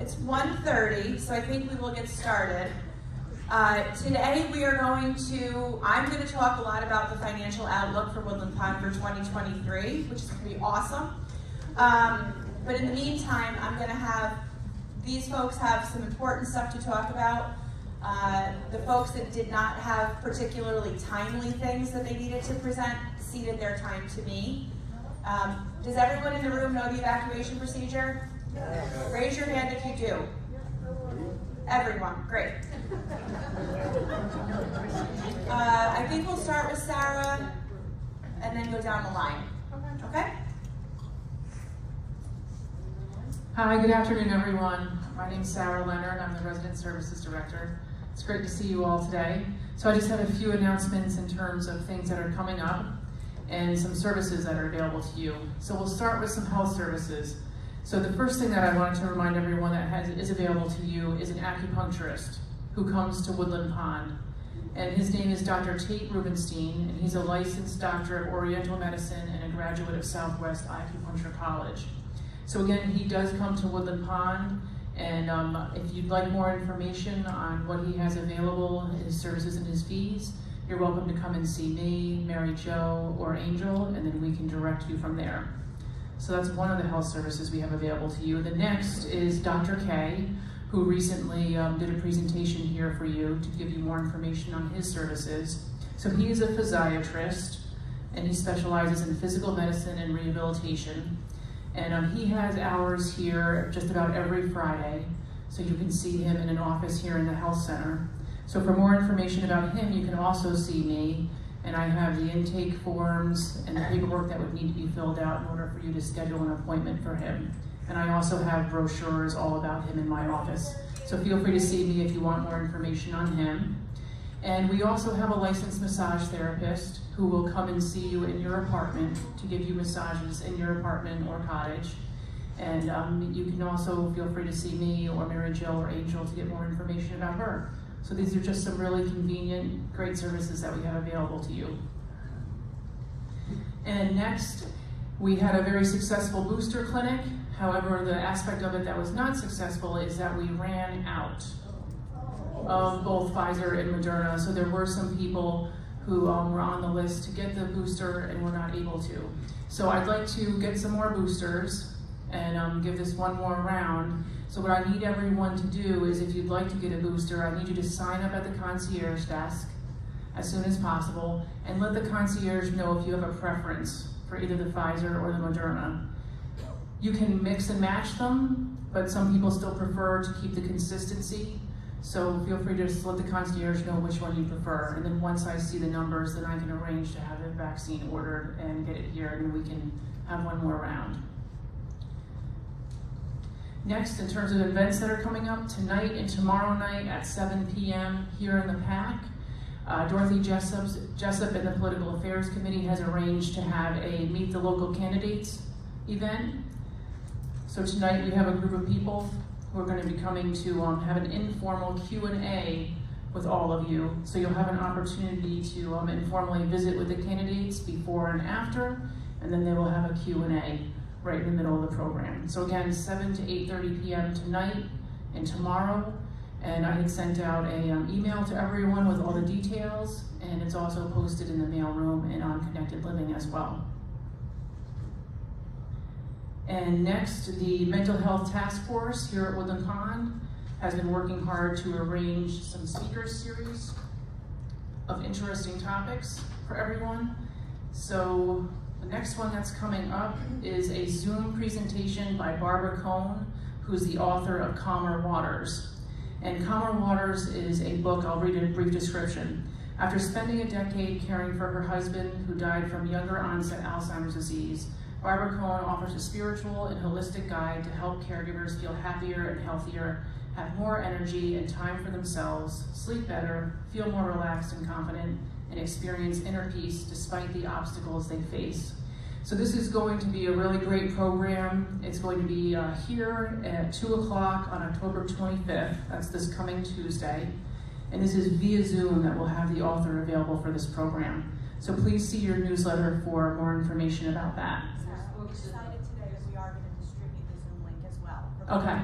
It's 1:30, so I think we will get started. Today I'm going to talk a lot about the financial outlook for Woodland Pond for 2023, which is going to be awesome. But in the meantime, I'm going to have these folks have some important stuff to talk about. The folks that did not have particularly timely things that they needed to present ceded their time to me. Does everyone in the room know the evacuation procedure? Yes. Raise your hand if you do. Everyone, great. I think we'll start with Sarah and then go down the line. Okay? Hi, good afternoon, everyone. My name is Sarah Leonard. I'm the Resident Services Director. It's great to see you all today. So I just have a few announcements in terms of things that are coming up and some services that are available to you. So we'll start with some health services. So the first thing that I wanted to remind everyone that is available to you is an acupuncturist who comes to Woodland Pond. And his name is Dr. Tate Rubenstein, and he's a licensed doctor of Oriental Medicine and a graduate of Southwest Acupuncture College. So again, he does come to Woodland Pond, and if you'd like more information on what he has available, his services and his fees, you're welcome to come and see me, Mary Jo, or Angel, and then we can direct you from there. So that's one of the health services we have available to you. The next is Dr. K, who recently did a presentation here for you to give you more information on his services. So he is a physiatrist, and he specializes in physical medicine and rehabilitation. And he has hours here just about every Friday, so you can see him in an office here in the health center. So for more information about him, you can also see me, and I have the intake forms and the paperwork that would need to be filled out in order for you to schedule an appointment for him. And I also have brochures all about him in my office. So feel free to see me if you want more information on him. And we also have a licensed massage therapist who will come and see you in your apartment to give you massages in your apartment or cottage. And you can also feel free to see me or Mary Jo or Angel to get more information about her. So these are just some really convenient, great services that we have available to you. And next, we had a very successful booster clinic. However, the aspect of it that was not successful is that we ran out of both Pfizer and Moderna. So there were some people who were on the list to get the booster and were not able to. So I'd like to get some more boosters and give this one more round. So what I need everyone to do is, if you'd like to get a booster, I need you to sign up at the concierge desk as soon as possible and let the concierge know if you have a preference for either the Pfizer or the Moderna. You can mix and match them, but some people still prefer to keep the consistency. So feel free to just let the concierge know which one you prefer. And then once I see the numbers, then I can arrange to have the vaccine ordered and get it here, and then we can have one more round. Next, in terms of events that are coming up, tonight and tomorrow night at 7 p.m. here in the PAC, Dorothy Jessup and the Political Affairs Committee has arranged to have a Meet the Local Candidates event. So tonight we have a group of people who are going to be coming to have an informal Q&A with all of you. So you'll have an opportunity to informally visit with the candidates before and after, and then they will have a Q&A right in the middle of the program. So again, 7 to 8:30 p.m. tonight and tomorrow. And I had sent out an email to everyone with all the details, and it's also posted in the mailroom and on Connected Living as well. And next, the Mental Health Task Force here at Woodland Pond has been working hard to arrange some speaker series of interesting topics for everyone. So the next one that's coming up is a Zoom presentation by Barbara Cohn, who's the author of Calmer Waters. And Calmer Waters is a book, I'll read a brief description. After spending a decade caring for her husband, who died from younger onset Alzheimer's disease, Barbara Cohn offers a spiritual and holistic guide to help caregivers feel happier and healthier, have more energy and time for themselves, sleep better, feel more relaxed and confident, and experience inner peace despite the obstacles they face. So this is going to be a really great program. It's going to be here at 2 o'clock on October 25th. That's this coming Tuesday. And this is via Zoom that will have the author available for this program. So please see your newsletter for more information about that. We're excited today as we are going to distribute the Zoom link as well. Okay.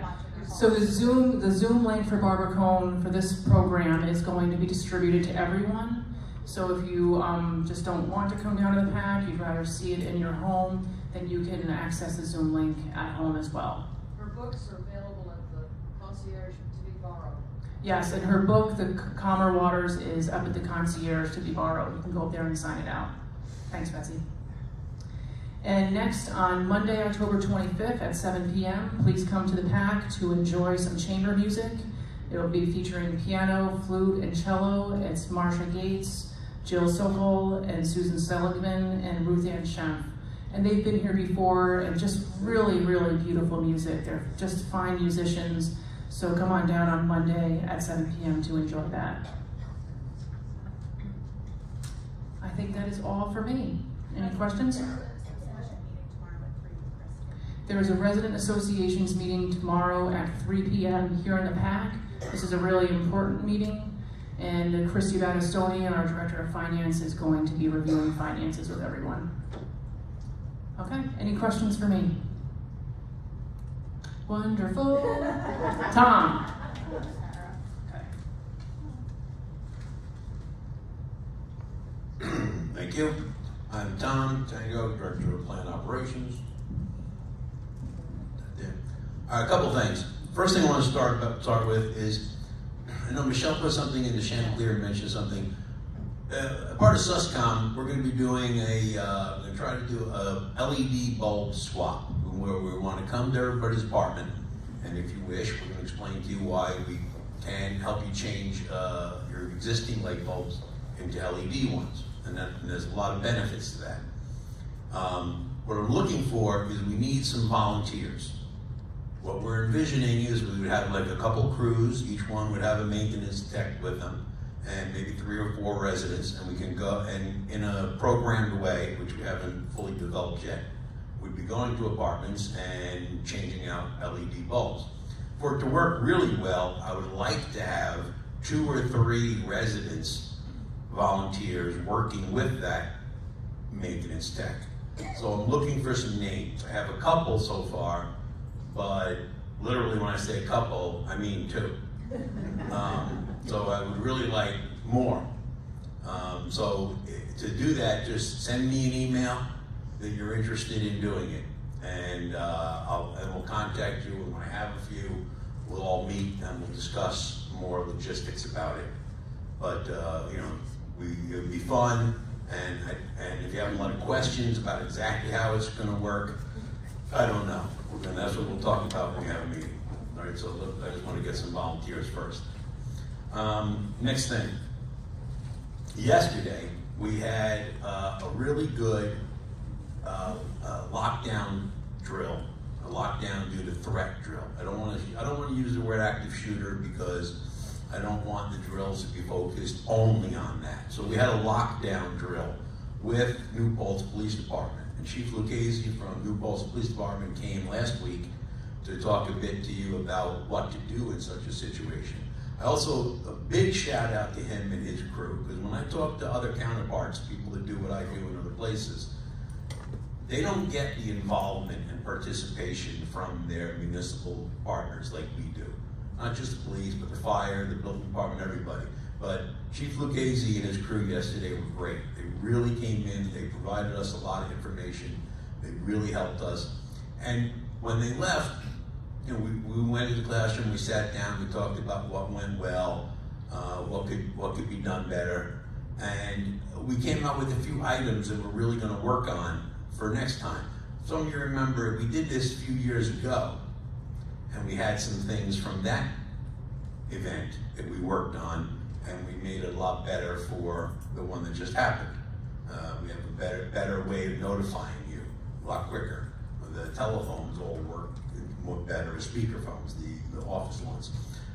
So the Zoom link for Barbercone for this program is going to be distributed to everyone. So if you just don't want to come down to the PAC, you'd rather see it in your home, then you can access the Zoom link at home as well. Her books are available at the concierge to be borrowed. Yes, and her book, The Calmer Waters, is up at the concierge to be borrowed. You can go up there and sign it out. Thanks, Betsy. And next, on Monday, October 25th at 7 p.m., please come to the PAC to enjoy some chamber music. It will be featuring piano, flute, and cello. It's Marsha Gates, Jill Sohol, and Susan Seligman, and Ruth Ann Schempf. And they've been here before, and just really, really beautiful music. They're just fine musicians. So come on down on Monday at 7 p.m. to enjoy that. I think that is all for me. Any questions? There is a resident associations meeting tomorrow at 3 p.m. here in the PAC. This is a really important meeting, and Christy Battistoni, our Director of Finance, is going to be reviewing finances with everyone. Okay, any questions for me? Wonderful. Tom. Thank you. I'm Tom Tango, Director of Plant Operations. A couple things. First thing I want to start with is, I know Michelle put something in the Chanticleer and mentioned something. Part of SUSCOM, we're going to be doing we're going to try to do a LED bulb swap, where we want to come to everybody's apartment, and if you wish, we're going to explain to you why we can help you change your existing light bulbs into LED ones, and there's a lot of benefits to that. What I'm looking for is we need some volunteers. What we're envisioning is we would have like a couple crews, each one would have a maintenance tech with them, and maybe 3 or 4 residents, and we can go, and in a programmed way, which we haven't fully developed yet, we'd be going to apartments and changing out LED bulbs. For it to work really well, I would like to have 2 or 3 residents, volunteers, working with that maintenance tech. So I'm looking for some names. I have a couple so far, but literally when I say a couple, I mean 2. So I would really like more. So to do that, just send me an email that you're interested in doing it, and we'll contact you. And when I have a few, we'll all meet and we'll discuss more logistics about it. But you know, it would be fun, and if you have a lot of questions about exactly how it's going to work, I don't know. And that's what we'll talk about when we have a meeting. All right, so look, I just want to get some volunteers first. Next thing. Yesterday, we had a really good lockdown drill, a lockdown due to threat drill. I don't want to use the word active shooter because I don't want the drills to be focused only on that. So we had a lockdown drill with New Paltz Police Department. And Chief Lucchese from New Paltz Police Department came last week to talk a bit to you about what to do in such a situation. Also, a big shout out to him and his crew, because when I talk to other counterparts, people that do what I do in other places, they don't get the involvement and participation from their municipal partners like we do. Not just the police, but the fire, the building department, everybody. But Chief Lucchese and his crew yesterday were great. They really came in, they provided us a lot of information, they really helped us. And when they left, you know, we went into the classroom, we sat down, we talked about what went well, what could be done better, and we came up with a few items that we're really going to work on for next time. Some of you remember we did this a few years ago, and we had some things from that event that we worked on, and we made it a lot better for the one that just happened. We have a better way of notifying you, a lot quicker. The telephones all work more better as speakerphones, the office ones.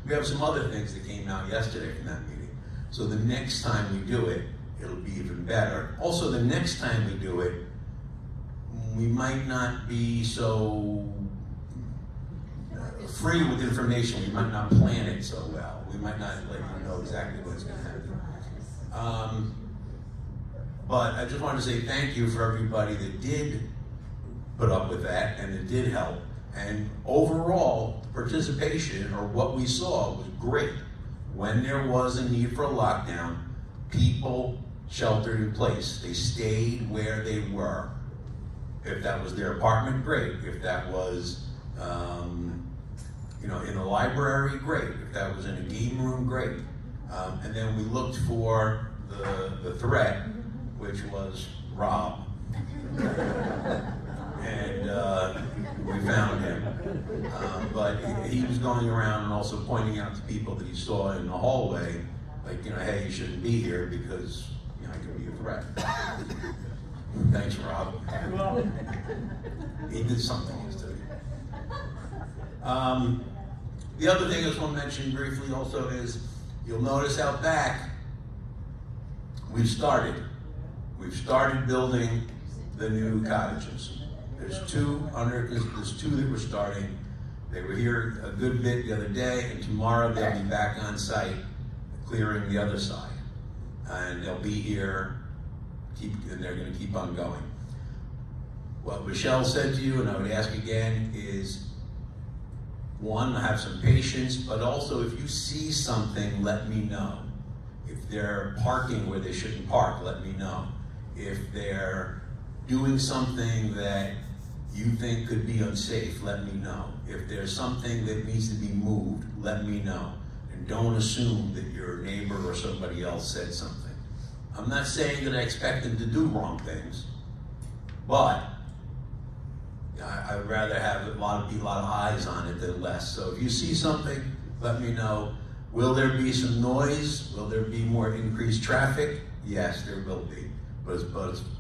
We have some other things that came out yesterday from that meeting. So the next time we do it, it'll be even better. Also, the next time we do it, we might not be so free with information. We might not plan it so well. We might not let you know exactly what's going to happen. But I just wanted to say thank you for everybody that did put up with that and that did help. And overall, participation, or what we saw, was great. When there was a need for a lockdown, people sheltered in place. They stayed where they were. If that was their apartment, great. If that was, in a library, great. If that was in a game room, great. And then we looked for the threat, which was Rob. And we found him. But he was going around and also pointing out to people that he saw in the hallway, like, hey, you shouldn't be here because, I could be a threat. Thanks, Rob. He did something yesterday. The other thing I just want to mention briefly also is, you'll notice out back, we've started building the new cottages. There's two that we're starting. They were here a good bit the other day, and tomorrow they'll be back on site clearing the other side. And they'll be here, and they're going to keep on going. What Michelle said to you, and I would ask again, is one, have some patience, but also if you see something, let me know. If they're parking where they shouldn't park, let me know. If they're doing something that you think could be unsafe, let me know. If there's something that needs to be moved, let me know. And don't assume that your neighbor or somebody else said something. I'm not saying that I expect them to do wrong things, but I'd rather have a lot of eyes on it than less. So if you see something, let me know. Will there be some noise? Will there be more increased traffic? Yes, there will be. But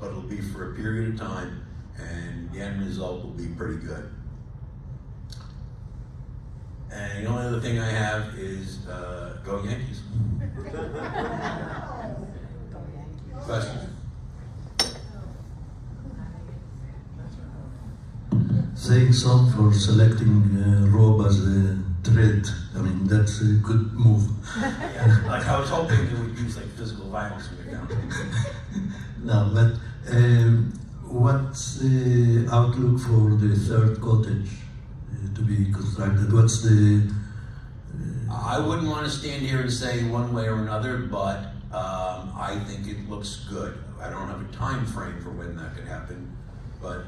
it'll be for a period of time, and the end result will be pretty good. And the only other thing I have is go Yankees. Questions? Thanks some for selecting Rob as a threat. I mean, that's a good move. Yeah, like I was hoping they would use like physical violence when they're down. No, but what's the outlook for the third cottage to be constructed? What's the... I wouldn't want to stand here and say one way or another, but I think it looks good. I don't have a time frame for when that could happen, but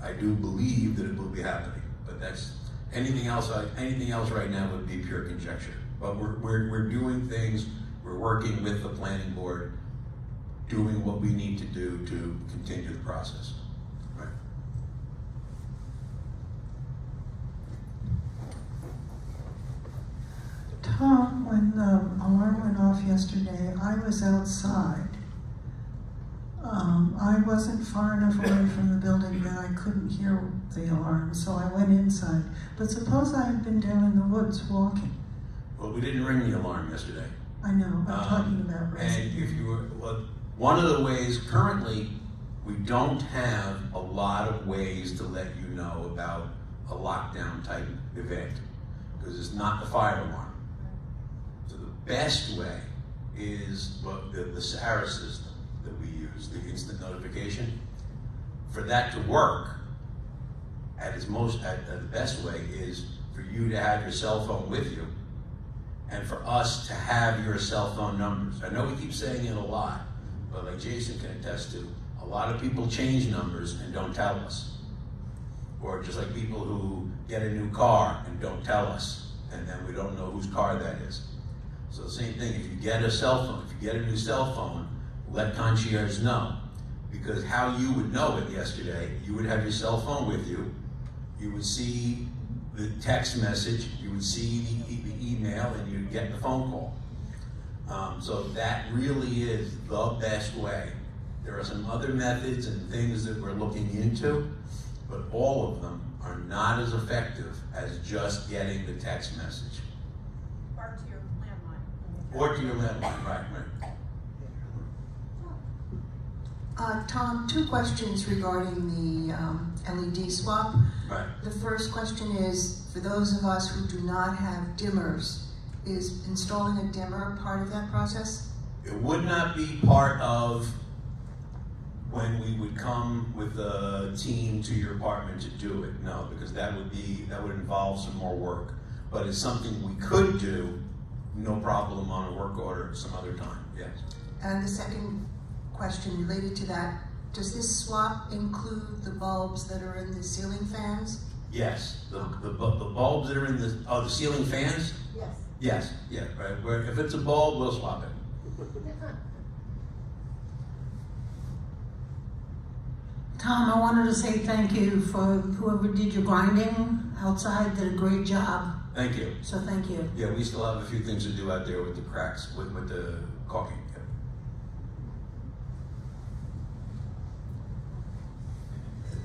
I do believe that it will be happening. But that's anything else right now would be pure conjecture. But we're doing things. We're working with the planning board, doing what we need to do to continue the process. Right. Tom, when the alarm went off yesterday, I was outside. I wasn't far enough away from the building that I couldn't hear the alarm, so I went inside. But suppose I had been down in the woods walking. Well, we didn't ring the alarm yesterday. I know, I'm talking about residents. And if you were, well, one of the ways, currently, we don't have a lot of ways to let you know about a lockdown type event, because it's not the fire alarm. So the best way is the SARA system that we use, the instant notification. For that to work, the best way is for you to have your cell phone with you, and for us to have your cell phone numbers. I know we keep saying it a lot, but like Jason can attest to, a lot of people change numbers and don't tell us. Or just like people who get a new car and don't tell us, and then we don't know whose car that is. So the same thing, if you get a cell phone, if you get a new cell phone, let concierge know. Because how you would know it yesterday, you would have your cell phone with you, you would see the text message, you would see the email, and you'd get the phone call. So that really is the best way. There are some other methods and things that we're looking into, but all of them are not as effective as just getting the text message. Or to your landline. Or to your landline, right. Tom, two questions regarding the LED swap. Right. The first question is, for those of us who do not have dimmers, is installing a dimmer part of that process? It would not be part of when we would come with a team to your apartment to do it. No, because that would involve some more work. But it's something we could do, no problem, on a work order some other time, yes. And the second question related to that, does this swap include the bulbs that are in the ceiling fans? Yes, the bulbs that are in the ceiling fans? Yes. Yes, yeah, right. Where if it's a bulb, we'll swap it. Tom, I wanted to say thank you for whoever did your grinding outside, did a great job. Thank you. So thank you. Yeah, we still have a few things to do out there with the cracks, with the caulking. Yeah.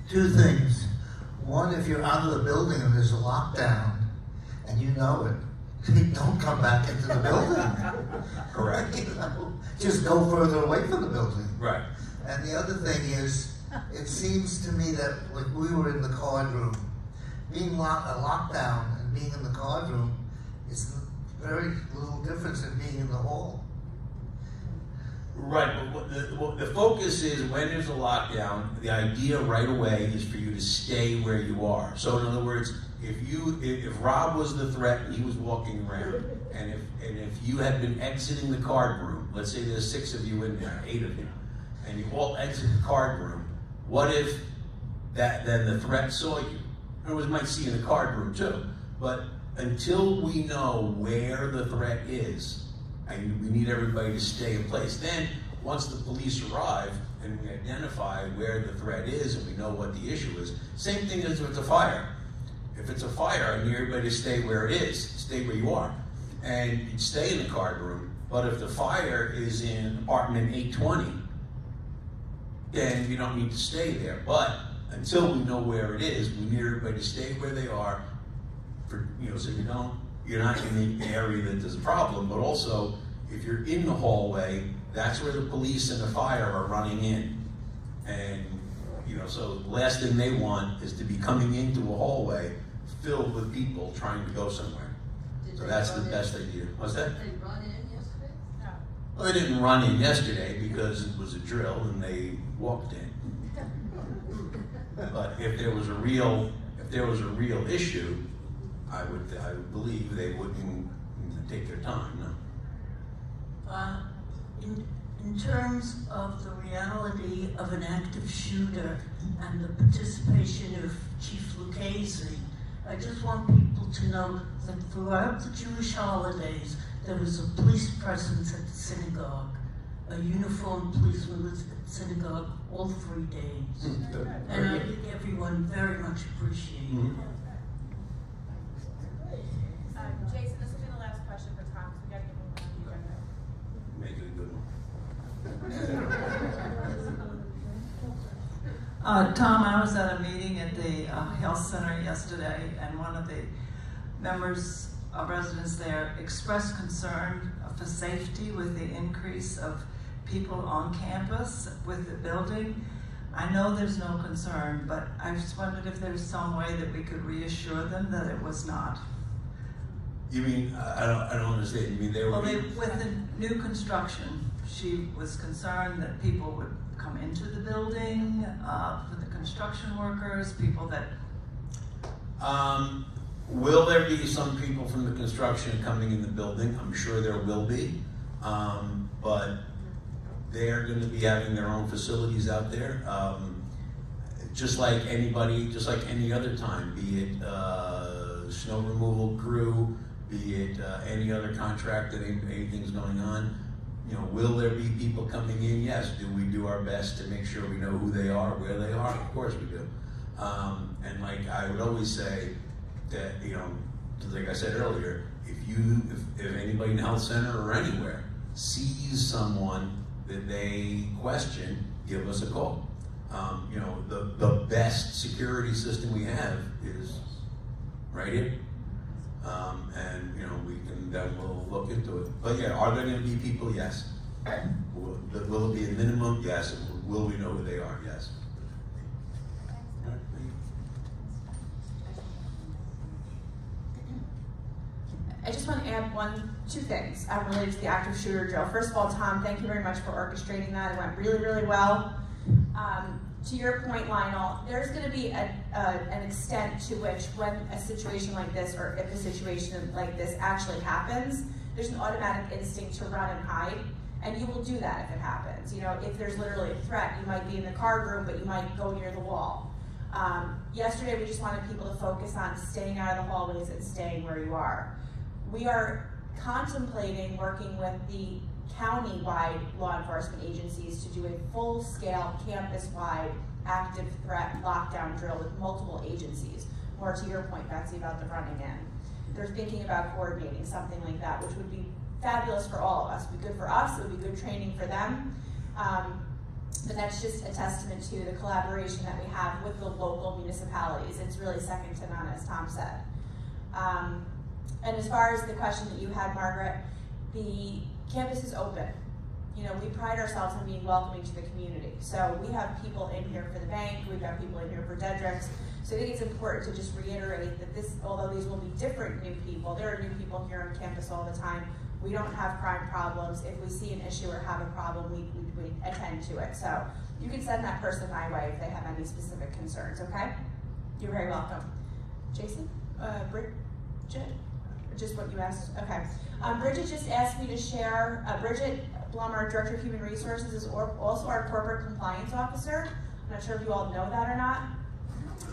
Two things. One, if you're out of the building and there's a lockdown, and you know it, don't come back into the building. Correct. You know, just go further away from the building. Right. And the other thing is, it seems to me that like we were in the card room, being a lockdown and being in the card room is very little difference than being in the hall. Right, but the focus is when there's a lockdown, the idea right away is for you to stay where you are. So in other words, if Rob was the threat and he was walking around, and if you had been exiting the card room, let's say there's 6 of you in there, 8 of you, and you all exit the card room, what if then the threat saw you? In other words, might see you in the card room too, but until we know where the threat is, and we need everybody to stay in place. Then, once the police arrive and we identify where the threat is and we know what the issue is, same thing as with a fire. If it's a fire, I need everybody to stay where it is, stay where you are. And you'd stay in the card room, but if the fire is in apartment 820, then you don't need to stay there. But until we know where it is, we need everybody to stay where they are, for, so you're not in the area that there's a problem, but also if you're in the hallway, that's where the police and the fire are running in. And so the last thing they want is to be coming into a hallway filled with people trying to go somewhere. So that's the best idea. What's that? Did they run in yesterday? No. Well, they didn't run in yesterday because it was a drill and they walked in. But if there was a real issue, I would believe they wouldn't take their time, no. In terms of the reality of an active shooter and the participation of Chief Lucchese, I just want people to know that throughout the Jewish holidays, there was a police presence at the synagogue. A uniformed policeman was at the synagogue all 3 days. And I think everyone very much appreciated it. Jason, this will be the last question for Tom, because we got to get moving on the agenda. Make it a good one. Tom, I was at a meeting at the health center yesterday, and one of the members of residents there expressed concern for safety with the increase of people on campus with the building. I know there's no concern, but I just wondered if there's some way that we could reassure them that it was not. You mean, I don't understand, you mean they were... Well, with the new construction, she was concerned that people would come into the building, for the construction workers, people that... Will there be some people from the construction coming in the building? I'm sure there will be, but they're going to be having their own facilities out there, just like anybody, just like any other time, be it snow removal crew, be it any other contract that anything's going on. Will there be people coming in? Yes. Do we do our best to make sure we know who they are, where they are? Of course we do. And like I would always say that, like I said earlier, if anybody in the health center or anywhere sees someone that they question, give us a call. The best security system we have is right here. And we'll look into it. But yeah, are there going to be people? Yes. Will it be a minimum? Yes. And will we know who they are? Yes. I just want to add two things related to the active shooter drill. First of all, Tom, thank you very much for orchestrating that. It went really, really well. To your point, Lionel, there's going to be an extent to which when a situation like this, or if a situation like this actually happens, there's an automatic instinct to run and hide, and you will do that if it happens. You know, if there's literally a threat, you might be in the card room, but you might go near the wall. Yesterday, we just wanted people to focus on staying out of the hallways and staying where you are. We are contemplating working with the county-wide law enforcement agencies to do a full-scale, campus-wide active threat lockdown drill with multiple agencies. More to your point, Betsy, about the running in. They're thinking about coordinating something like that, which would be fabulous for all of us. It would be good for us, it would be good training for them. But that's just a testament to the collaboration that we have with the local municipalities. It's really second to none, as Tom said. And as far as the question that you had, Margaret, the campus is open. You know, we pride ourselves on being welcoming to the community. So we have people in here for the bank, we've got people in here for Dedrick's. So I think it's important to just reiterate that this, although these will be different new people, there are new people here on campus all the time. We don't have crime problems. If we see an issue or have a problem, we attend to it. So you can send that person my way if they have any specific concerns, okay? You're very welcome. Jason? Bridget? Just what you asked? Okay. Bridget just asked me to share, Bridget Blum, our Director of Human Resources, is also our Corporate Compliance Officer. I'm not sure if you all know that or not.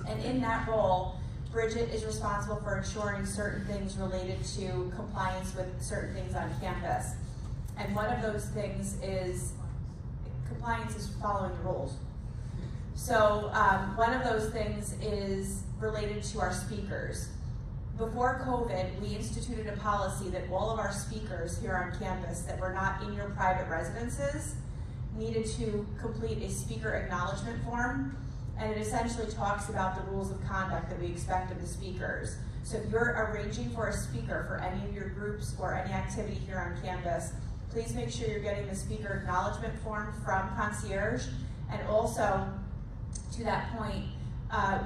And in that role, Bridget is responsible for ensuring certain things related to compliance with certain things on campus. And one of those things is compliance is following the rules. So one of those things is related to our speakers. Before COVID, we instituted a policy that all of our speakers here on campus that were not in your private residences needed to complete a speaker acknowledgement form, and it essentially talks about the rules of conduct that we expect of the speakers. So if you're arranging for a speaker for any of your groups or any activity here on campus, please make sure you're getting the speaker acknowledgement form from Concierge, and also, to that point,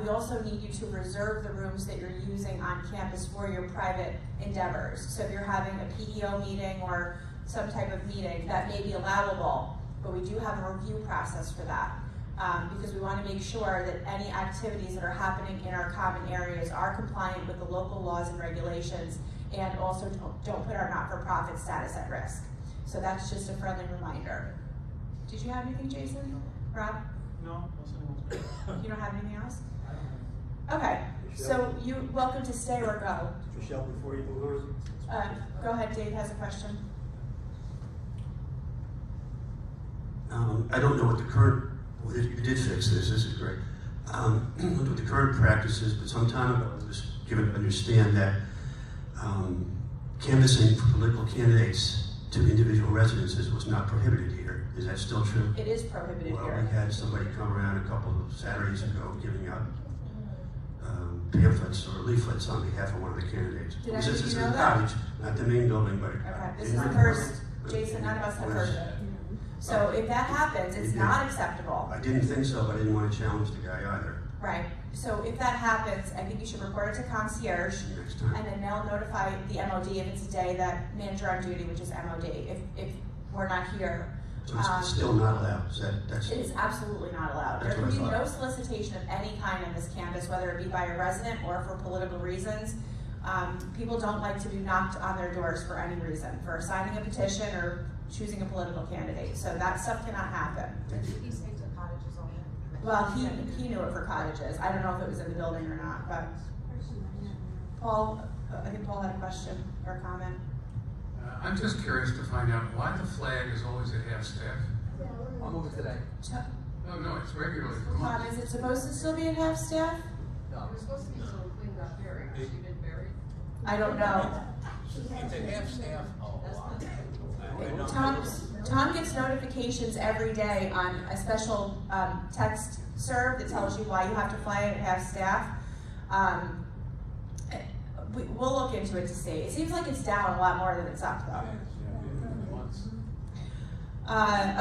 we also need you to reserve the rooms that you're using on campus for your private endeavors. So if you're having a PEO meeting or some type of meeting, that may be allowable, but we do have a review process for that because we want to make sure that any activities that are happening in our common areas are compliant with the local laws and regulations, and also don't put our not-for-profit status at risk. So that's just a friendly reminder. Did you have anything, Jason? Rob? No, you don't have anything else? Okay, so you're welcome to stay or go. Michelle, before you move on. Go ahead, Dave has a question. I don't know what the current, well, you did fix this is great. I don't know what the current practice is, but some time ago it was given to understand that canvassing for political candidates to individual residences was not prohibited here. Is that still true? It is prohibited well, here. We had somebody come around a couple of Saturdays ago giving out pamphlets or leaflets on behalf of one of the candidates. Did This is you know in that? college, not the main building, but okay, this is the first, Jason, none of us have heard of it. So if that happens, it's not acceptable. I didn't think so, but I didn't want to challenge the guy either. Right. So if that happens, I think you should report it to Concierge, Next time. and then they'll notify the MOD if it's a day that manager on duty, which is MOD, if we're not here. So it's still not allowed. That's it is absolutely not allowed. There can be no solicitation of any kind on this campus, whether it be by a resident or for political reasons. People don't like to be knocked on their doors for any reason, for signing a petition or choosing a political candidate. So that stuff cannot happen. He stays at cottages all day. Well, he knew it for cottages. I don't know if it was in the building or not, but Paul, I think Paul had a question or a comment. I'm just curious to find out why the flag is always at half staff. I'll move it today. No, it's regularly for Tom, months. is it supposed to still be at half staff? No. It was supposed to be so clean got buried. She didn't bury. I don't know. It's at half staff. Tom gets notifications every day on a special text serve that tells you why you have to fly at half staff. We'll look into it to see. It seems like it's down a lot more than it's up, though.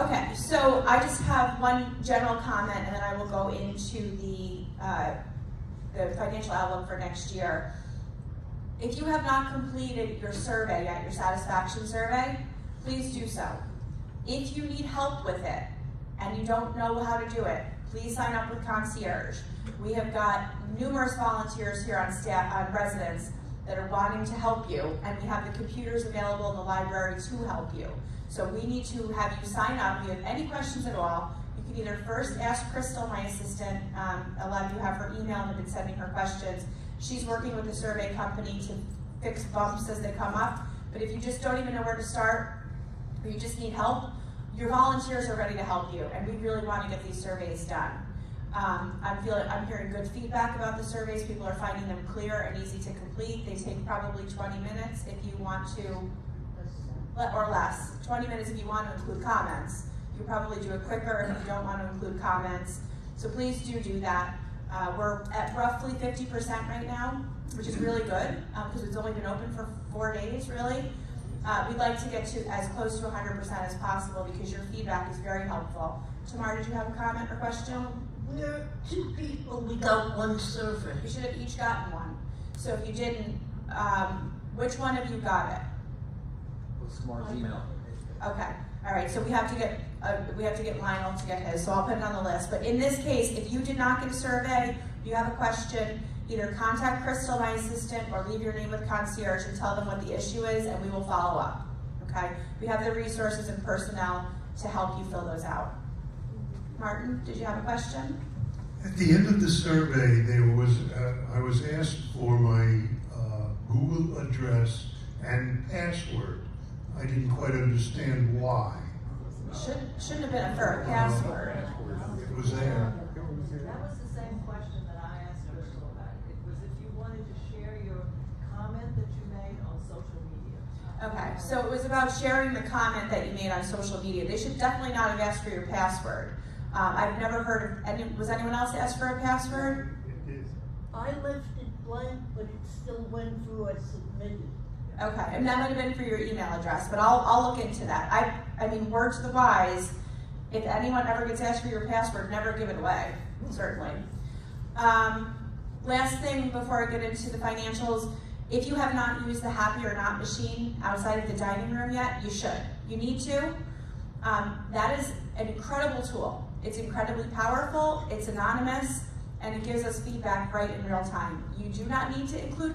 Okay, so I just have one general comment, and then I will go into the financial outlook for next year. If you have not completed your survey yet, your satisfaction survey, please do so. If you need help with it, and you don't know how to do it, please sign up with Concierge. We have got numerous volunteers here on staff, on residents, that are wanting to help you, and we have the computers available in the library to help you. So we need to have you sign up. If you have any questions at all, you can either first ask Crystal, my assistant. A lot of you have her email and have been sending her questions. She's working with the survey company to fix bumps as they come up. But if you just don't even know where to start, or you just need help, your volunteers are ready to help you, and we really want to get these surveys done. I'm hearing good feedback about the surveys. People are finding them clear and easy to complete. They take probably 20 minutes if you want to, or less. 20 minutes if you want to include comments. You probably do it quicker if you don't want to include comments. So please do that. We're at roughly 50% right now, which is really good because it's only been open for 4 days, really. We'd like to get to as close to 100% as possible because your feedback is very helpful. Tamar, did you have a comment or question? We're 2 people, we got 1 survey. You should have each gotten one. So if you didn't, which one of you got it? What's tomorrow's email? Okay, all right, so we have to get Lionel to get his, so I'll put it on the list. But in this case, if you did not get a survey, if you have a question, either contact Crystal, my assistant, or leave your name with Concierge and tell them what the issue is, and we will follow up, okay? We have the resources and personnel to help you fill those out. Martin, did you have a question? At the end of the survey, I was asked for my Google address and password. I didn't quite understand why. Shouldn't have been for a password. It was there. That was the same question that I asked Crystal about. It was if you wanted to share your comment that you made on social media. Okay, so it was about sharing the comment that you made on social media. They should definitely not have asked for your password. I've never heard of was anyone else asked for a password? I left it blank, but it still went through as submitted. Okay, and that might have been for your email address, but I'll look into that. I mean, word to the wise, if anyone ever gets asked for your password, never give it away, certainly. Last thing before I get into the financials, if you have not used the Happy or Not machine outside of the dining room yet, you should. You need to. That is an incredible tool. It's incredibly powerful, it's anonymous, and it gives us feedback right in real time. You do not need to include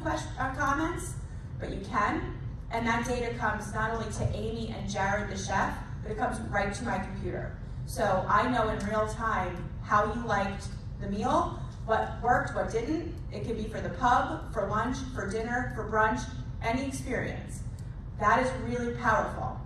comments, but you can, and that data comes not only to Amy and Jared, the chef, but it comes right to my computer. So I know in real time how you liked the meal, what worked, what didn't. It could be for the pub, for lunch, for dinner, for brunch, any experience. That is really powerful.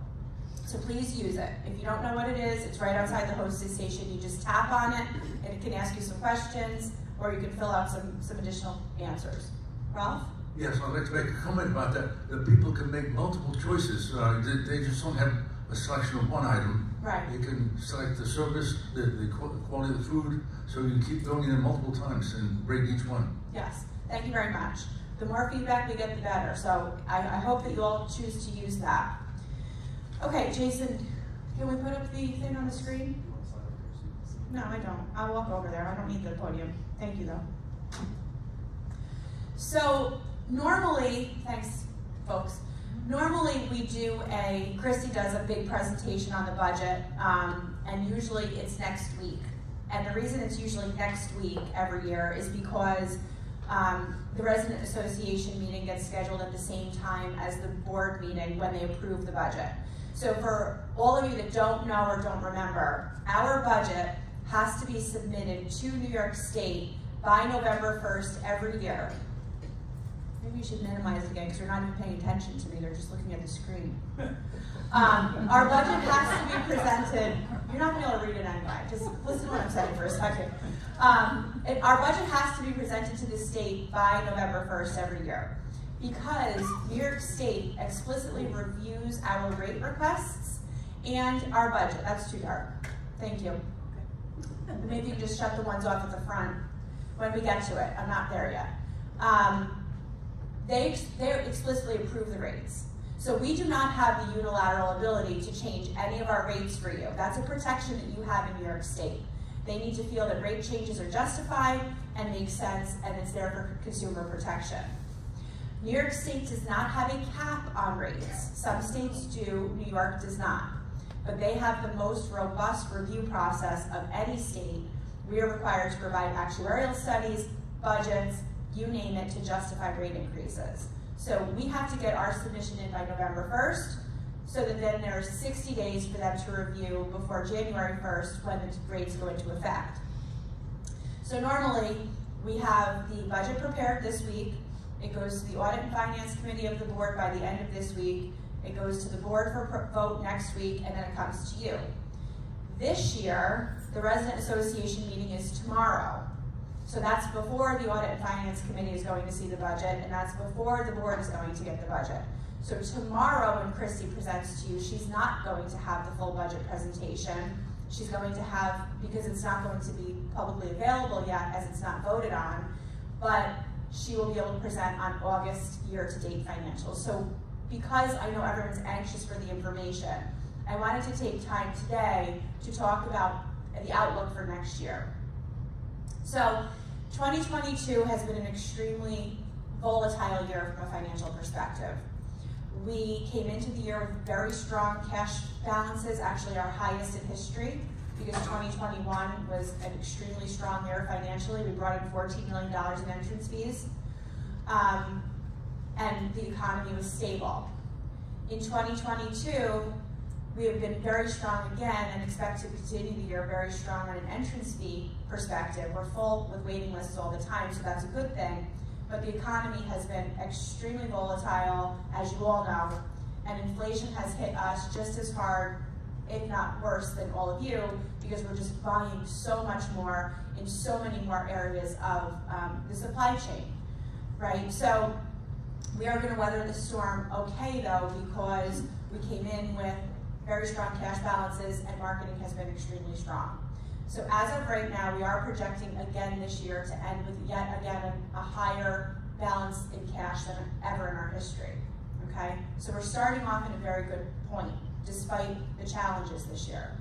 So please use it. If you don't know what it is, it's right outside the hostess station. You just tap on it, and it can ask you some questions, or you can fill out some additional answers. Ralph? Yes, I'd like to make a comment about that. That people can make multiple choices. They just don't have a selection of one item. Right. They can select the service, the quality of the food, so you can keep going in multiple times and rate each one. Yes, thank you very much. The more feedback we get, the better. So I hope that you all choose to use that. Okay, Jason, can we put up the thing on the screen? No, I don't. I'll walk over there. I don't need the podium. Thank you, though. So normally, thanks, folks. Normally Christy does a big presentation on the budget, and usually it's next week. And the reason it's usually next week every year is because the Resident Association meeting gets scheduled at the same time as the board meeting when they approve the budget. So for all of you that don't know or don't remember, our budget has to be submitted to New York State by November 1st every year. Maybe you should minimize it again because they're not even paying attention to me, they're just looking at the screen. Our budget has to be presented, you're not gonna be able to read it anyway, just listen to what I'm saying for a second. Our budget has to be presented to the state by November 1st every year, because New York State explicitly reviews our rate requests and our budget. That's too dark. Thank you. Maybe you can just shut the ones off at the front when we get to it. I'm not there yet. They explicitly approve the rates. So we do not have the unilateral ability to change any of our rates for you. That's a protection that you have in New York State. They need to feel that rate changes are justified and make sense, and it's there for consumer protection. New York State does not have a cap on rates. Some states do, New York does not. but they have the most robust review process of any state. We are required to provide actuarial studies, budgets, you name it, to justify rate increases. So we have to get our submission in by November 1st, so that then there's 60 days for them to review before January 1st when the rates go into effect. So normally, we have the budget prepared this week. It goes to the Audit and Finance Committee of the board by the end of this week. It goes to the board for vote next week, and then it comes to you. This year, the Resident Association meeting is tomorrow. So that's before the Audit and Finance Committee is going to see the budget, and that's before the board is going to get the budget. So tomorrow when Christy presents to you, she's not going to have the full budget presentation. She's going to have, because it's not going to be publicly available yet as it's not voted on, but she will be able to present on August year-to-date financials. So because I know everyone's anxious for the information, I wanted to take time today to talk about the outlook for next year. So 2022 has been an extremely volatile year from a financial perspective. We came into the year with very strong cash balances, actually our highest in history, because 2021 was an extremely strong year financially. We brought in $14 million in entrance fees, and the economy was stable. In 2022, we have been very strong again and expect to continue the year very strong on an entrance fee perspective. We're full with waiting lists all the time, so that's a good thing. But the economy has been extremely volatile, as you all know, and inflation has hit us just as hard, if not worse, than all of you, because we're just buying so much more in so many more areas of the supply chain, right? So we are going to weather the storm okay, though, because we came in with very strong cash balances and marketing has been extremely strong. So as of right now, we are projecting again this year to end with yet again a higher balance in cash than ever in our history, okay? So we're starting off in a very good point, despite the challenges this year.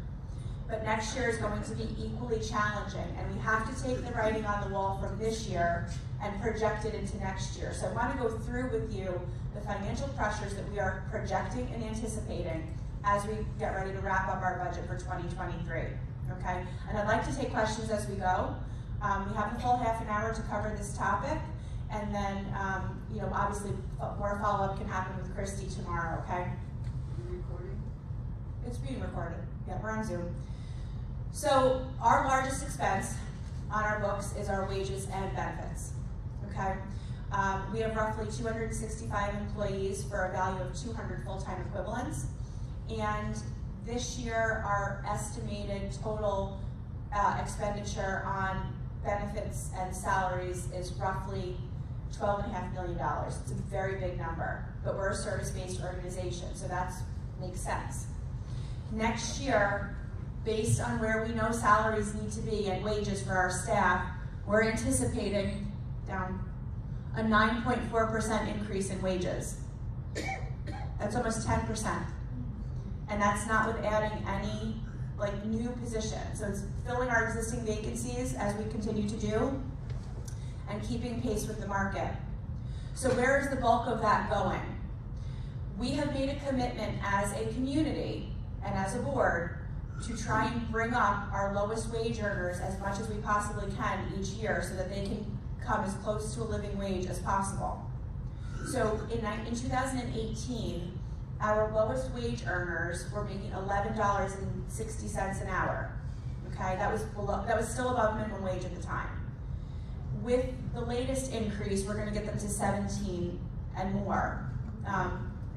But next year is going to be equally challenging, and we have to take the writing on the wall from this year and project it into next year. So I want to go through with you the financial pressures that we are projecting and anticipating as we get ready to wrap up our budget for 2023. Okay, and I'd like to take questions as we go. We have a full half an hour to cover this topic, and then, you know, obviously more follow-up can happen with Christy tomorrow, okay? Are you recording? It's being recorded. Yeah, we're on Zoom. So our largest expense on our books is our wages and benefits, okay? We have roughly 265 employees for a value of 200 full-time equivalents, and this year, our estimated total expenditure on benefits and salaries is roughly $12.5 million. It's a very big number, but we're a service-based organization, so that makes sense. Next year, based on where we know salaries need to be and wages for our staff, we're anticipating down a 9.4% increase in wages. That's almost 10%. And that's not with adding any new positions. So it's filling our existing vacancies as we continue to do and keeping pace with the market. So where is the bulk of that going? We have made a commitment as a community and as a board to try and bring up our lowest wage earners as much as we possibly can each year so that they can come as close to a living wage as possible. So in 2018, our lowest wage earners were making $11.60 an hour. Okay, that was still above minimum wage at the time. With the latest increase, we're going to get them to 17 and more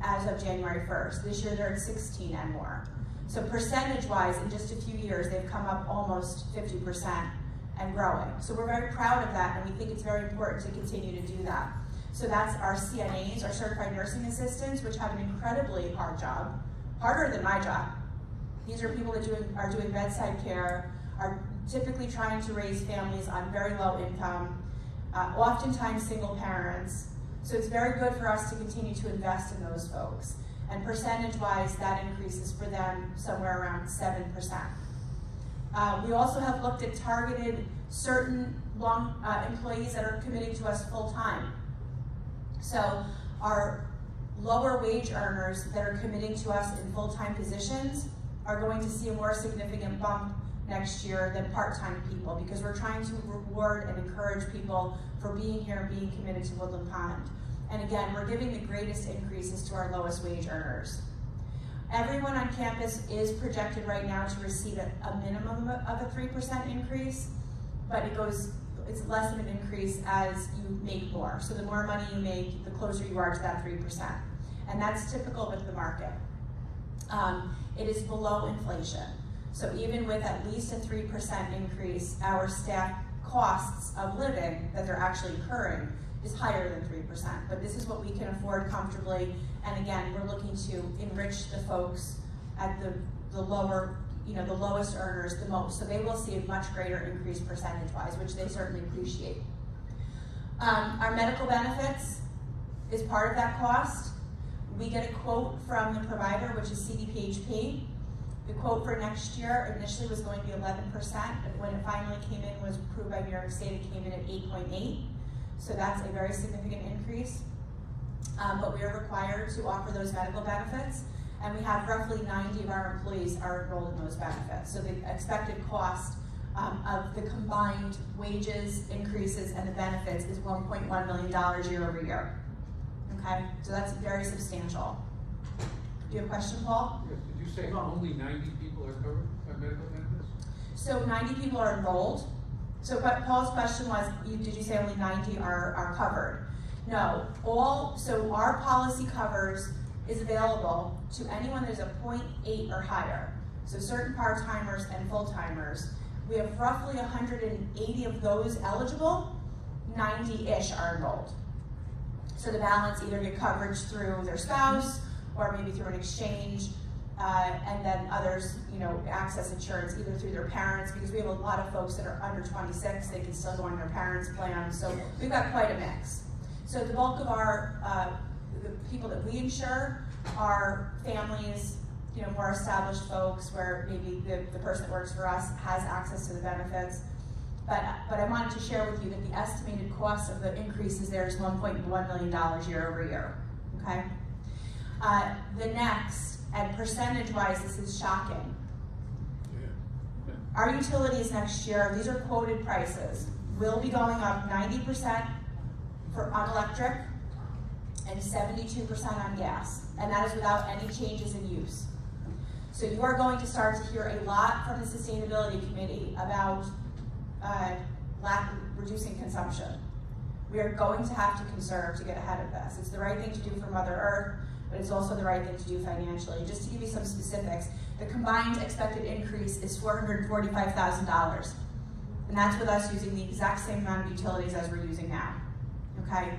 as of January 1st. This year they're at 16 and more. So percentage-wise, in just a few years, they've come up almost 50% and growing. So we're very proud of that, and we think it's very important to continue to do that. So that's our CNAs, our certified nursing assistants, which have an incredibly hard job, harder than my job. These are people that are doing bedside care, are typically trying to raise families on very low income, oftentimes single parents. So it's very good for us to continue to invest in those folks. And percentage-wise, that increases for them somewhere around 7%. We also have looked at targeted certain employees that are committing to us full-time. So our lower wage earners that are committing to us in full-time positions are going to see a more significant bump next year than part-time people, because we're trying to reward and encourage people for being here and being committed to Woodland Pond. And again, we're giving the greatest increases to our lowest wage earners. Everyone on campus is projected right now to receive a minimum of a 3% increase, but it's less of an increase as you make more. So the more money you make, the closer you are to that 3%. And that's typical with the market. It is below inflation. So even with at least a 3% increase, our staff costs of living that they're actually incurring is higher than 3%. But this is what we can afford comfortably. And again, we're looking to enrich the folks at the lower, the lowest earners the most. So they will see a much greater increase percentage-wise, which they certainly appreciate. Our medical benefits is part of that cost. We get a quote from the provider, which is CDPHP. The quote for next year initially was going to be 11%, but when it finally came in, was approved by New York State, it came in at 8.8. So that's a very significant increase. But we are required to offer those medical benefits, and we have roughly 90 of our employees are enrolled in those benefits. So the expected cost of the combined wages, increases, and the benefits is $1.1 million year over year. Okay, so that's very substantial. Do you have a question, Paul? Yes. Did you say only 90 people are covered by medical benefits? So 90 people are enrolled. So Paul's question was, did you say only 90 are covered? No, so our policy covers is available to anyone that's a 0.8 or higher. So certain part-timers and full-timers. We have roughly 180 of those eligible, 90-ish are enrolled. So the balance either get coverage through their spouse or maybe through an exchange, and then others, access insurance either through their parents, because we have a lot of folks that are under 26, they can still go on their parents' plan. So we've got quite a mix. So the bulk of our the people that we insure are families, more established folks where maybe the person that works for us has access to the benefits. But I wanted to share with you that the estimated cost of the increases there is $1.1 million year over year, okay? The next, and percentage-wise, this is shocking. Our utilities next year, these are quoted prices, will be going up 90% on electric and 72% on gas, and that is without any changes in use. So you are going to start to hear a lot from the Sustainability Committee about reducing consumption. We are going to have to conserve to get ahead of this. It's the right thing to do for Mother Earth, but it's also the right thing to do financially. Just to give you some specifics, the combined expected increase is $445,000. And that's with us using the exact same amount of utilities as we're using now, okay?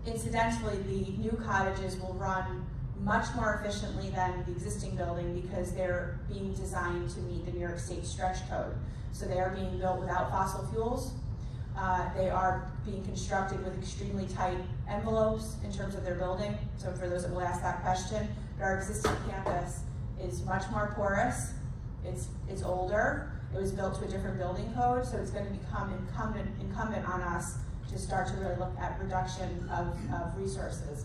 Incidentally, the new cottages will run much more efficiently than the existing building because they're being designed to meet the New York State stretch code. So they are being built without fossil fuels. They are being constructed with extremely tight envelopes in terms of their building. So for those that will ask that question, our existing campus is much more porous. It's older. It was built to a different building code, so it's going to become incumbent on us to start to really look at reduction of resources.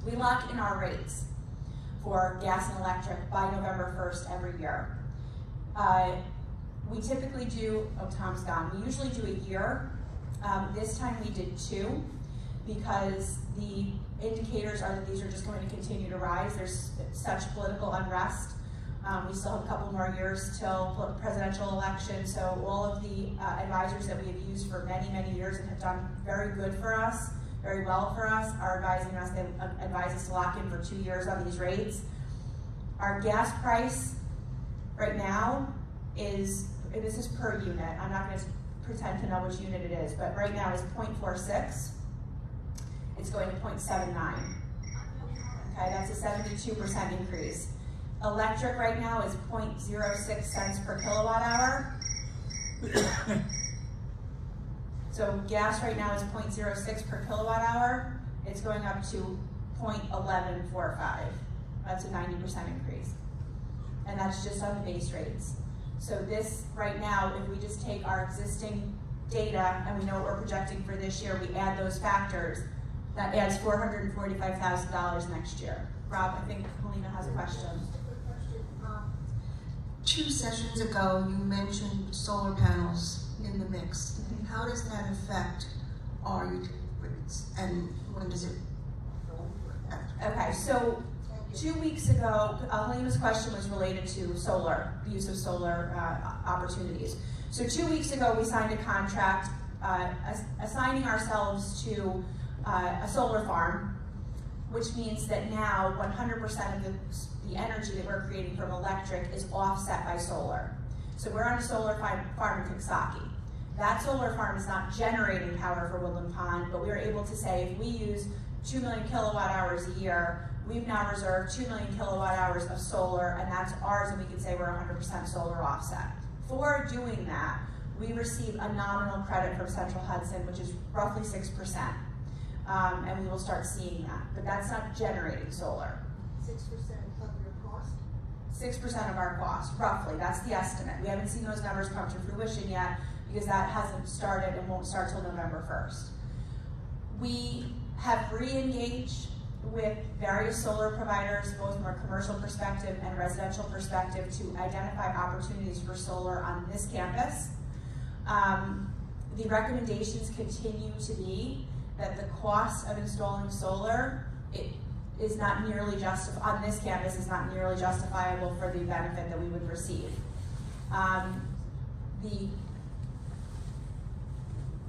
We lock in our rates for gas and electric by November 1st every year. We typically do, Tom's gone, we usually do a year. This time we did 2 because the indicators are that these are just going to continue to rise. There's such political unrest. We still have a couple more years till presidential election, so all of the advisors that we have used for many, many years and have done very good for us, very well for us, are advising us, they advise us to lock in for 2 years on these rates. Our gas price right now is, this is per unit, I'm not going to pretend to know which unit it is, but right now is 0.46. It's going to 0.79. Okay, that's a 72% increase. Electric right now is 0.06 cents per kilowatt hour. So gas right now is 0.06 per kilowatt hour. It's going up to 0.1145. That's a 90% increase. And that's just on the base rates. So this, right now, if we just take our existing data and we know what we're projecting for this year, we add those factors, that adds $445,000 next year. Rob, I think Helena has a question. 2 sessions ago, you mentioned solar panels in the mix. How does that affect our utility rates, and when does it go over? Okay, so 2 weeks ago, Halima's question was related to solar, the use of solar opportunities. So 2 weeks ago, we signed a contract assigning ourselves to a solar farm, which means that now 100% of the energy that we're creating from electric is offset by solar. So we're on a solar farm in Coxsackie. That solar farm is not generating power for Woodland Pond, but we are able to say if we use 2 million kilowatt hours a year, we've now reserved 2 million kilowatt hours of solar, and that's ours, and we can say we're 100% solar offset. For doing that, we receive a nominal credit from Central Hudson, which is roughly 6%. And we will start seeing that, but that's not generating solar. 6% of your cost? 6% of our cost, roughly, that's the estimate. We haven't seen those numbers come to fruition yet because that hasn't started and won't start till November 1st. We have re-engaged with various solar providers, both from a commercial perspective and residential perspective, to identify opportunities for solar on this campus. The recommendations continue to be that the cost of installing solar is not nearly on this campus is not nearly justifiable for the benefit that we would receive.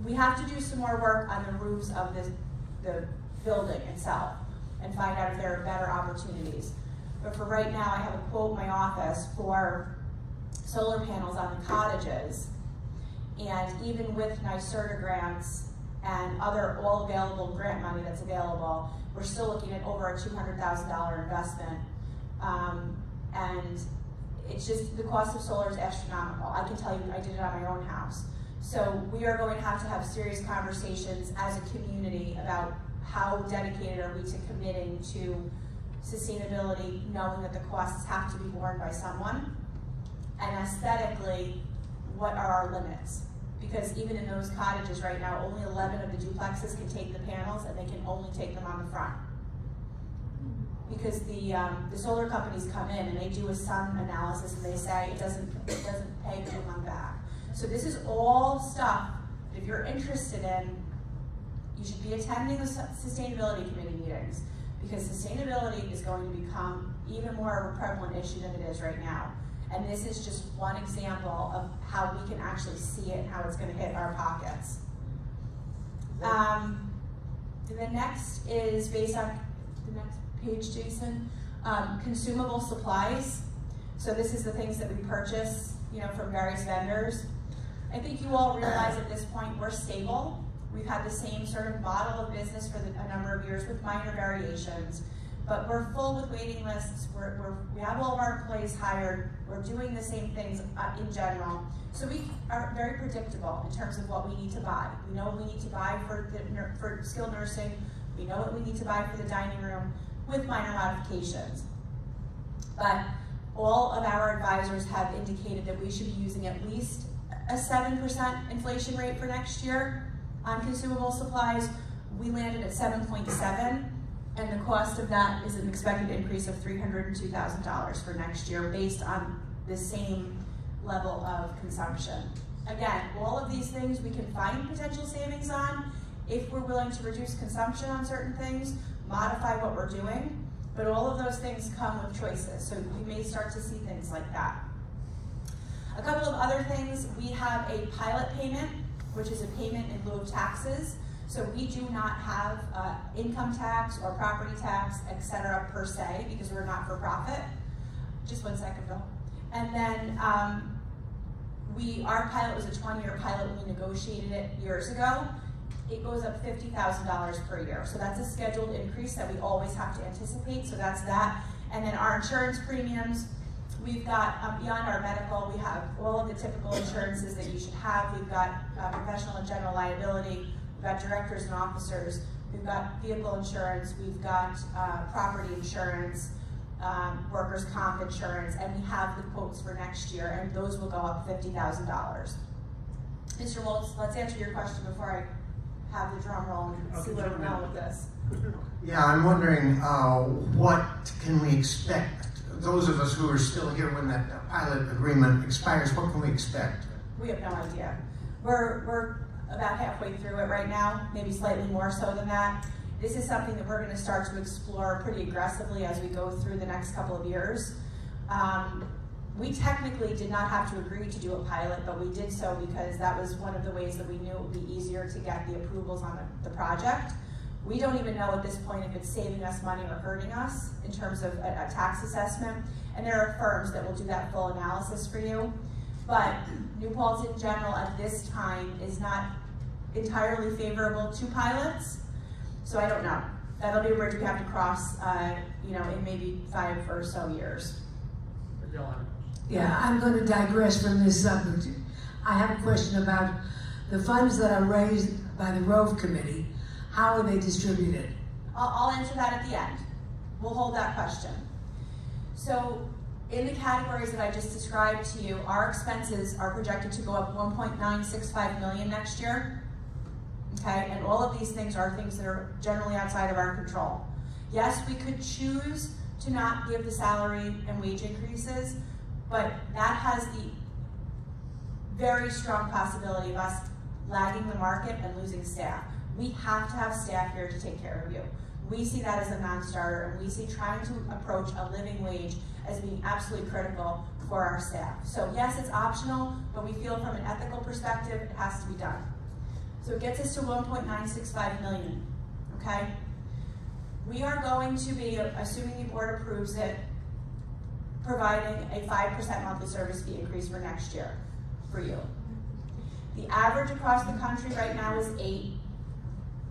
We have to do some more work on the roofs of the building itself and find out if there are better opportunities. But for right now, I have a quote in my office for solar panels on the cottages, and even with NYSERDA grants and other all available grant money that's available, we're still looking at over a $200,000 investment. And it's just, the cost of solar is astronomical. I can tell you, I did it on my own house. So we are going to have serious conversations as a community about how dedicated are we to committing to sustainability, knowing that the costs have to be borne by someone, and aesthetically, what are our limits? Because even in those cottages right now, only 11 of the duplexes can take the panels, and they can only take them on the front. Because the solar companies come in and they do a sun analysis and they say it doesn't pay to come back. So this is all stuff that if you're interested in, you should be attending the sustainability committee meetings, because sustainability is going to become even more of a prevalent issue than it is right now. And this is just one example of how we can actually see it and how it's going to hit our pockets. The next is based on the next page, Jason. Consumable supplies. So this is the things that we purchase, from various vendors. I think you all realize at this point we're stable. We've had the same sort of model of business for a number of years with minor variations. But we're full with waiting lists. We have all of our employees hired. We're doing the same things in general. So we are very predictable in terms of what we need to buy. We know what we need to buy for skilled nursing. We know what we need to buy for the dining room with minor modifications. But all of our advisors have indicated that we should be using at least a 7% inflation rate for next year on consumable supplies. We landed at 7.7. And the cost of that is an expected increase of $302,000 for next year based on the same level of consumption. Again, all of these things we can find potential savings on if we're willing to reduce consumption on certain things, modify what we're doing, but all of those things come with choices. So we may start to see things like that. A couple of other things, we have a pilot payment, which is a payment in lieu of taxes. So we do not have income tax or property tax, et cetera, per se, because we're not for profit. Just 1 second, Bill. And then our pilot was a 20-year pilot when we negotiated it years ago. It goes up $50,000 per year. So that's a scheduled increase that we always have to anticipate. So that's that. And then our insurance premiums, we've got, beyond our medical, we have all of the typical insurances that you should have. We've got professional and general liability. We've got directors and officers, we've got vehicle insurance, we've got property insurance, workers' comp insurance, and we have the quotes for next year, and those will go up $50,000. Mr. Woltz, let's answer your question before I have the drum roll and see where we're going with this. Yeah, I'm wondering what can we expect those of us who are still here when that pilot agreement expires, what can we expect? We have no idea. We're about halfway through it right now, maybe slightly more so than that. This is something that we're going to start to explore pretty aggressively as we go through the next couple of years. We technically did not have to agree to do a pilot, but we did so because that was one of the ways that we knew it would be easier to get the approvals on the project. We don't even know at this point if it's saving us money or hurting us in terms of a tax assessment. And there are firms that will do that full analysis for you. But New Paltz in general at this time is not entirely favorable to pilots. So I don't know. That'll be a bridge we have to cross, in maybe 5 or so years. Yeah, I'm going to digress from this subject. I have a question about the funds that are raised by the Rove Committee. How are they distributed? I'll answer that at the end. We'll hold that question. So in the categories that I just described to you, our expenses are projected to go up $1.965 million next year. Okay, and all of these things are things that are generally outside of our control. Yes, we could choose to not give the salary and wage increases, but that has the very strong possibility of us lagging the market and losing staff. We have to have staff here to take care of you. We see that as a non-starter, and we see trying to approach a living wage as being absolutely critical for our staff. So yes, it's optional, but we feel from an ethical perspective, it has to be done. So it gets us to $1.965 million, okay? We are going to be, assuming the board approves it, providing a 5% monthly service fee increase for next year for you. The average across the country right now is 8.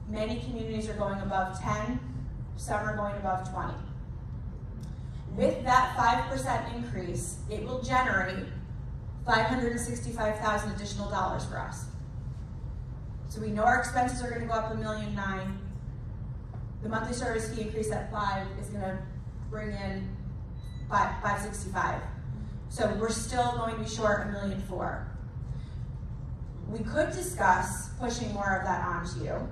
Many communities are going above 10, some are going above 20. With that 5% increase, it will generate $565,000 additional dollars for us. So we know our expenses are going to go up $1.9 million. The monthly service fee increase at 5 is going to bring in $565,000. So we're still going to be short $1.4 million. We could discuss pushing more of that onto you,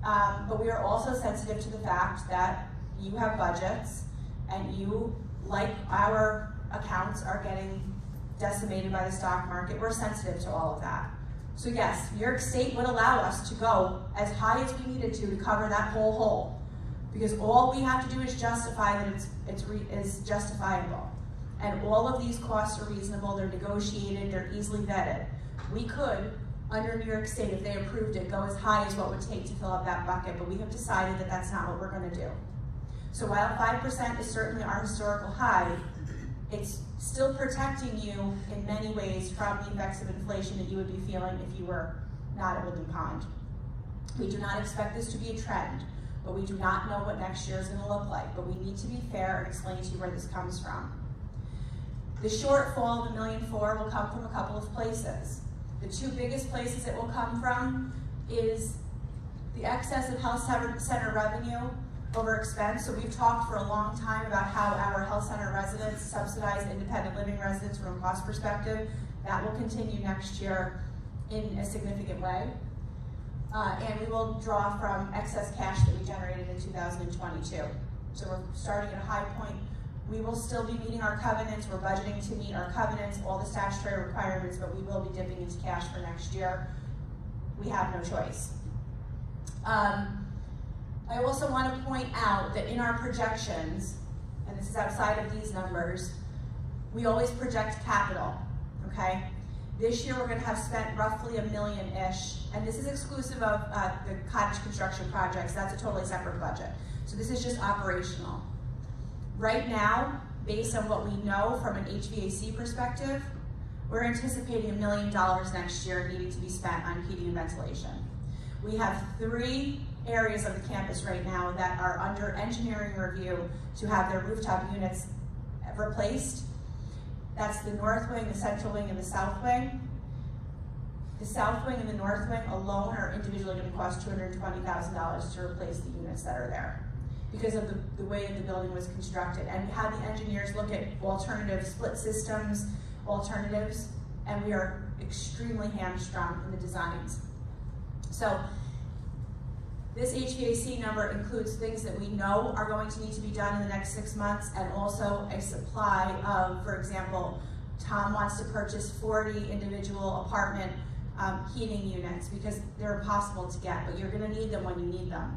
but we are also sensitive to the fact that you have budgets and you, like our accounts, are getting decimated by the stock market. We're sensitive to all of that. So yes, New York State would allow us to go as high as we needed to cover that whole hole, because all we have to do is justify that it's justifiable. And all of these costs are reasonable, they're negotiated, they're easily vetted. We could, under New York State, if they approved it, go as high as what it would take to fill up that bucket, but we have decided that that's not what we're going to do. So while 5% is certainly our historical high, it's still protecting you in many ways from the effects of inflation that you would be feeling if you were not at Woodland Pond. We do not expect this to be a trend, but we do not know what next year is going to look like. But we need to be fair and explain to you where this comes from. The shortfall of $1.4 million will come from a couple of places. The 2 biggest places it will come from is the excess of health center revenue over expense. So we've talked for a long time about how our health center residents subsidize independent living residents from a cost perspective. That will continue next year in a significant way. And we will draw from excess cash that we generated in 2022. So we're starting at a high point. We will still be meeting our covenants. We're budgeting to meet our covenants, all the statutory requirements, but we will be dipping into cash for next year. We have no choice. I also want to point out that in our projections, and this is outside of these numbers, we always project capital, okay? This year we're going to have spent roughly $1 million-ish, and this is exclusive of the cottage construction projects. That's a totally separate budget. So this is just operational. Right now, based on what we know from an HVAC perspective, we're anticipating $1 million next year needing to be spent on heating and ventilation. We have 3 areas of the campus right now that are under engineering review to have their rooftop units replaced. That's the north wing, the central wing, and the south wing. The south wing and the north wing alone are individually going to cost $220,000 to replace the units that are there because of the way that the building was constructed. And we had the engineers look at alternative split systems, alternatives, and we are extremely hamstrung in the designs. So This HVAC number includes things that we know are going to need to be done in the next 6 months, and also a supply of, for example, Tom wants to purchase 40 individual apartment heating units because they're impossible to get, but you're going to need them when you need them.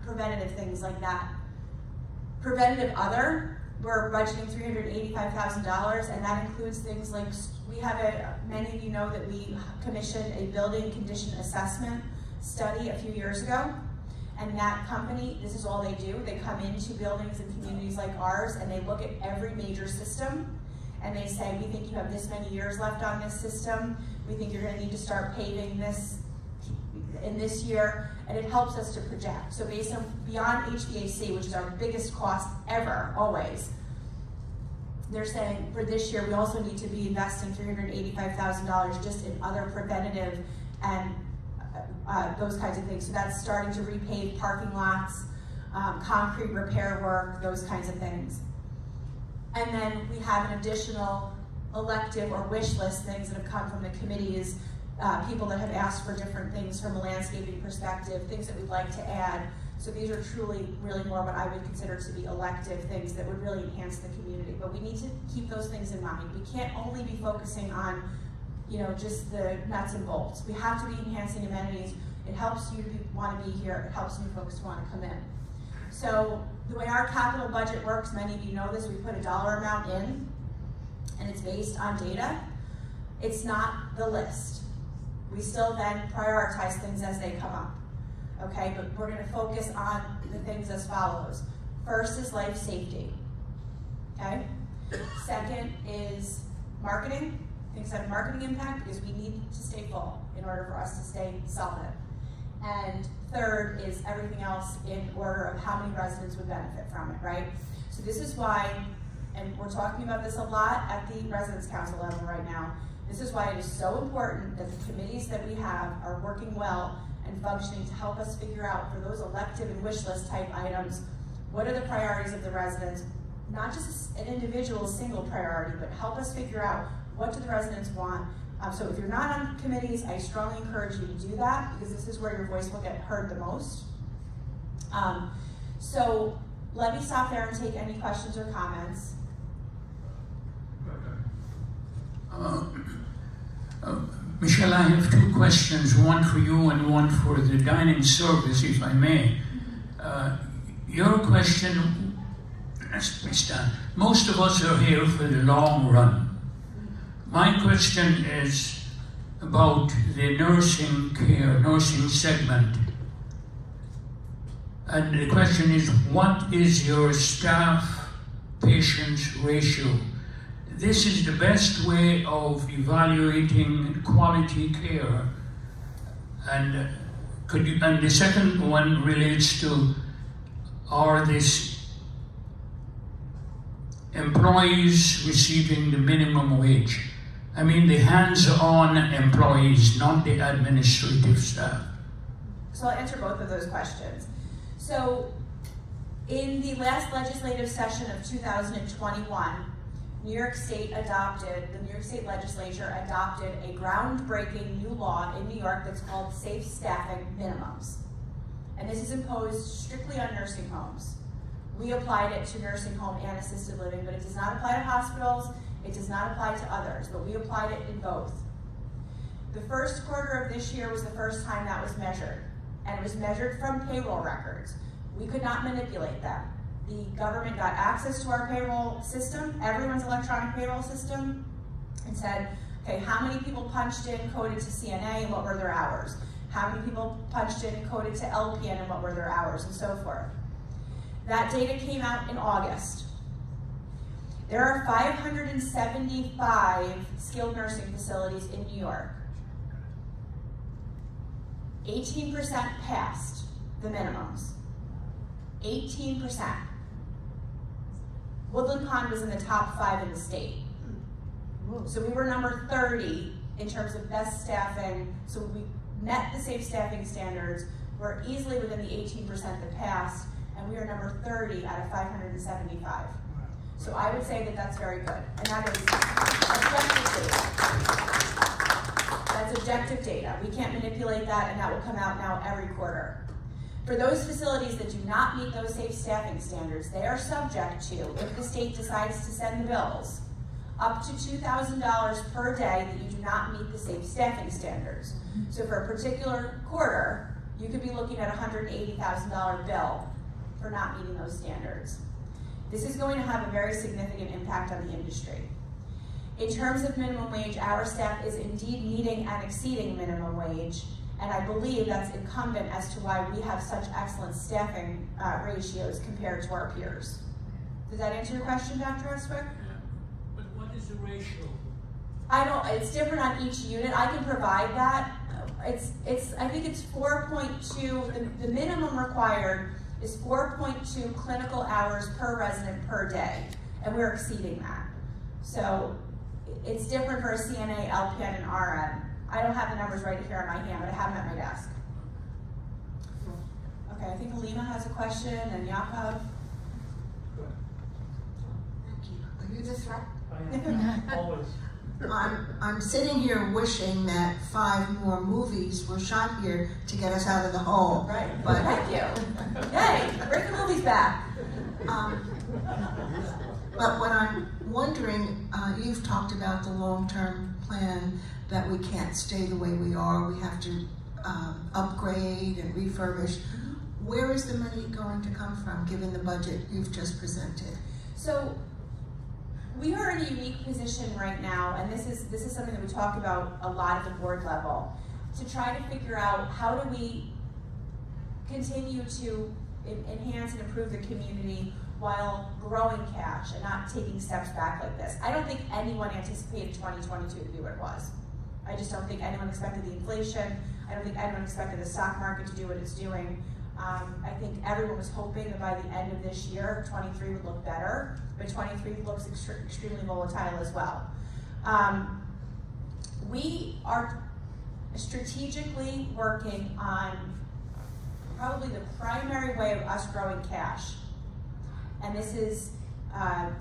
Preventative things like that. Preventative other, we're budgeting $385,000, and that includes things like, we have many of you know that we commissioned a building condition assessment study a few years ago, and that company, this is all they do. They come into buildings and communities like ours, and they look at every major system, and they say, we think you have this many years left on this system. We think you're going to need to start paving this in this year, and it helps us to project. So based on beyond HVAC, which is our biggest cost ever, always, they're saying for this year we also need to be investing $385,000 just in other preventative and those kinds of things. So that's starting to repave parking lots, concrete repair work, those kinds of things. And then we have an additional elective or wish list things that have come from the committees, people that have asked for different things from a landscaping perspective, things that we'd like to add. So these are truly, really more what I would consider to be elective things that would really enhance the community. But we need to keep those things in mind. We can't only be focusing on, you know, just the nuts and bolts. We have to be enhancing amenities. It helps you want to be here. It helps new folks want to come in. So the way our capital budget works, many of you know this, we put a dollar amount in, and it's based on data. It's not the list. We still then prioritize things as they come up, okay? But we're gonna focus on the things as follows. First is life safety, okay? Second is marketing, things that have marketing impact because we need to stay full in order for us to stay solid. And third is everything else in order of how many residents would benefit from it, right? So this is why, and we're talking about this a lot at the Residents Council level right now, this is why it is so important that the committees that we have are working well and functioning to help us figure out for those elective and wish list type items, what are the priorities of the residents, not just an individual single priority, but help us figure out what do the residents want. So if you're not on committees, I strongly encourage you to do that because this is where your voice will get heard the most. So let me stop there and take any questions or comments. Michelle, I have two questions, one for you and one for the dining service, if I may. Your question, most of us are here for the long run. My question is about the nursing care, nursing segment. And the question is, what is your staff-patients ratio? This is the best way of evaluating quality care. And and the second one relates to, are these employees receiving the minimum wage? I mean the hands-on employees, not the administrative staff. So I'll answer both of those questions. So in the last legislative session of 2021, the New York State legislature adopted a groundbreaking new law in New York that's called Safe Staffing Minimums. And this is imposed strictly on nursing homes. We applied it to nursing home and assisted living, but it does not apply to hospitals, it does not apply to others, but we applied it in both. The first quarter of this year was the first time that was measured, and it was measured from payroll records. We could not manipulate them. The government got access to our payroll system, everyone's electronic payroll system, and said, okay, how many people punched in, coded to CNA, and what were their hours? How many people punched in and coded to LPN, and what were their hours, and so forth. That data came out in August. There are 575 skilled nursing facilities in New York. 18% passed the minimums. 18%. Woodland Pond was in the top 5 in the state. So we were number 30 in terms of best staffing. So we met the safe staffing standards. We're easily within the 18% that passed, and we are number 30 out of 575. So I would say that that's very good. And that is objective data. That's objective data. We can't manipulate that, and that will come out now every quarter. For those facilities that do not meet those safe staffing standards, they are subject to, if the state decides to send the bills, up to $2,000 per day that you do not meet the safe staffing standards. So for a particular quarter, you could be looking at a $180,000 bill for not meeting those standards. This is going to have a very significant impact on the industry. In terms of minimum wage, our staff is indeed meeting and exceeding minimum wage, and I believe that's incumbent as to why we have such excellent staffing ratios compared to our peers. Does that answer your question, Dr. Estwick? Yeah. But what is the ratio? It's different on each unit. I can provide that. I think it's 4.2, the minimum required is 4.2 clinical hours per resident per day, and we're exceeding that. So it's different for a CNA, LPN, and RN. I don't have the numbers right here on my hand, but I have them at my desk. Okay, I think Alima has a question, and Yakov. Thank you. Are you the threat? I am. Always. I'm sitting here wishing that 5 more movies were shot here to get us out of the hole. Right. But thank you. Yay! Bring the movies back. But what I'm wondering, you've talked about the long-term plan that we can't stay the way we are. We have to upgrade and refurbish. Where is the money going to come from, given the budget you've just presented? So we are in a unique position right now, and this is something that we talk about a lot at the board level, to try to figure out how do we continue to enhance and improve the community while growing cash and not taking steps back like this. I don't think anyone anticipated 2022 to be what it was. I just don't think anyone expected the inflation. I don't think anyone expected the stock market to do what it's doing. I think everyone was hoping that by the end of this year, 23 would look better, but 23 looks extremely volatile as well. We are strategically working on probably the primary way of us growing cash. And this is,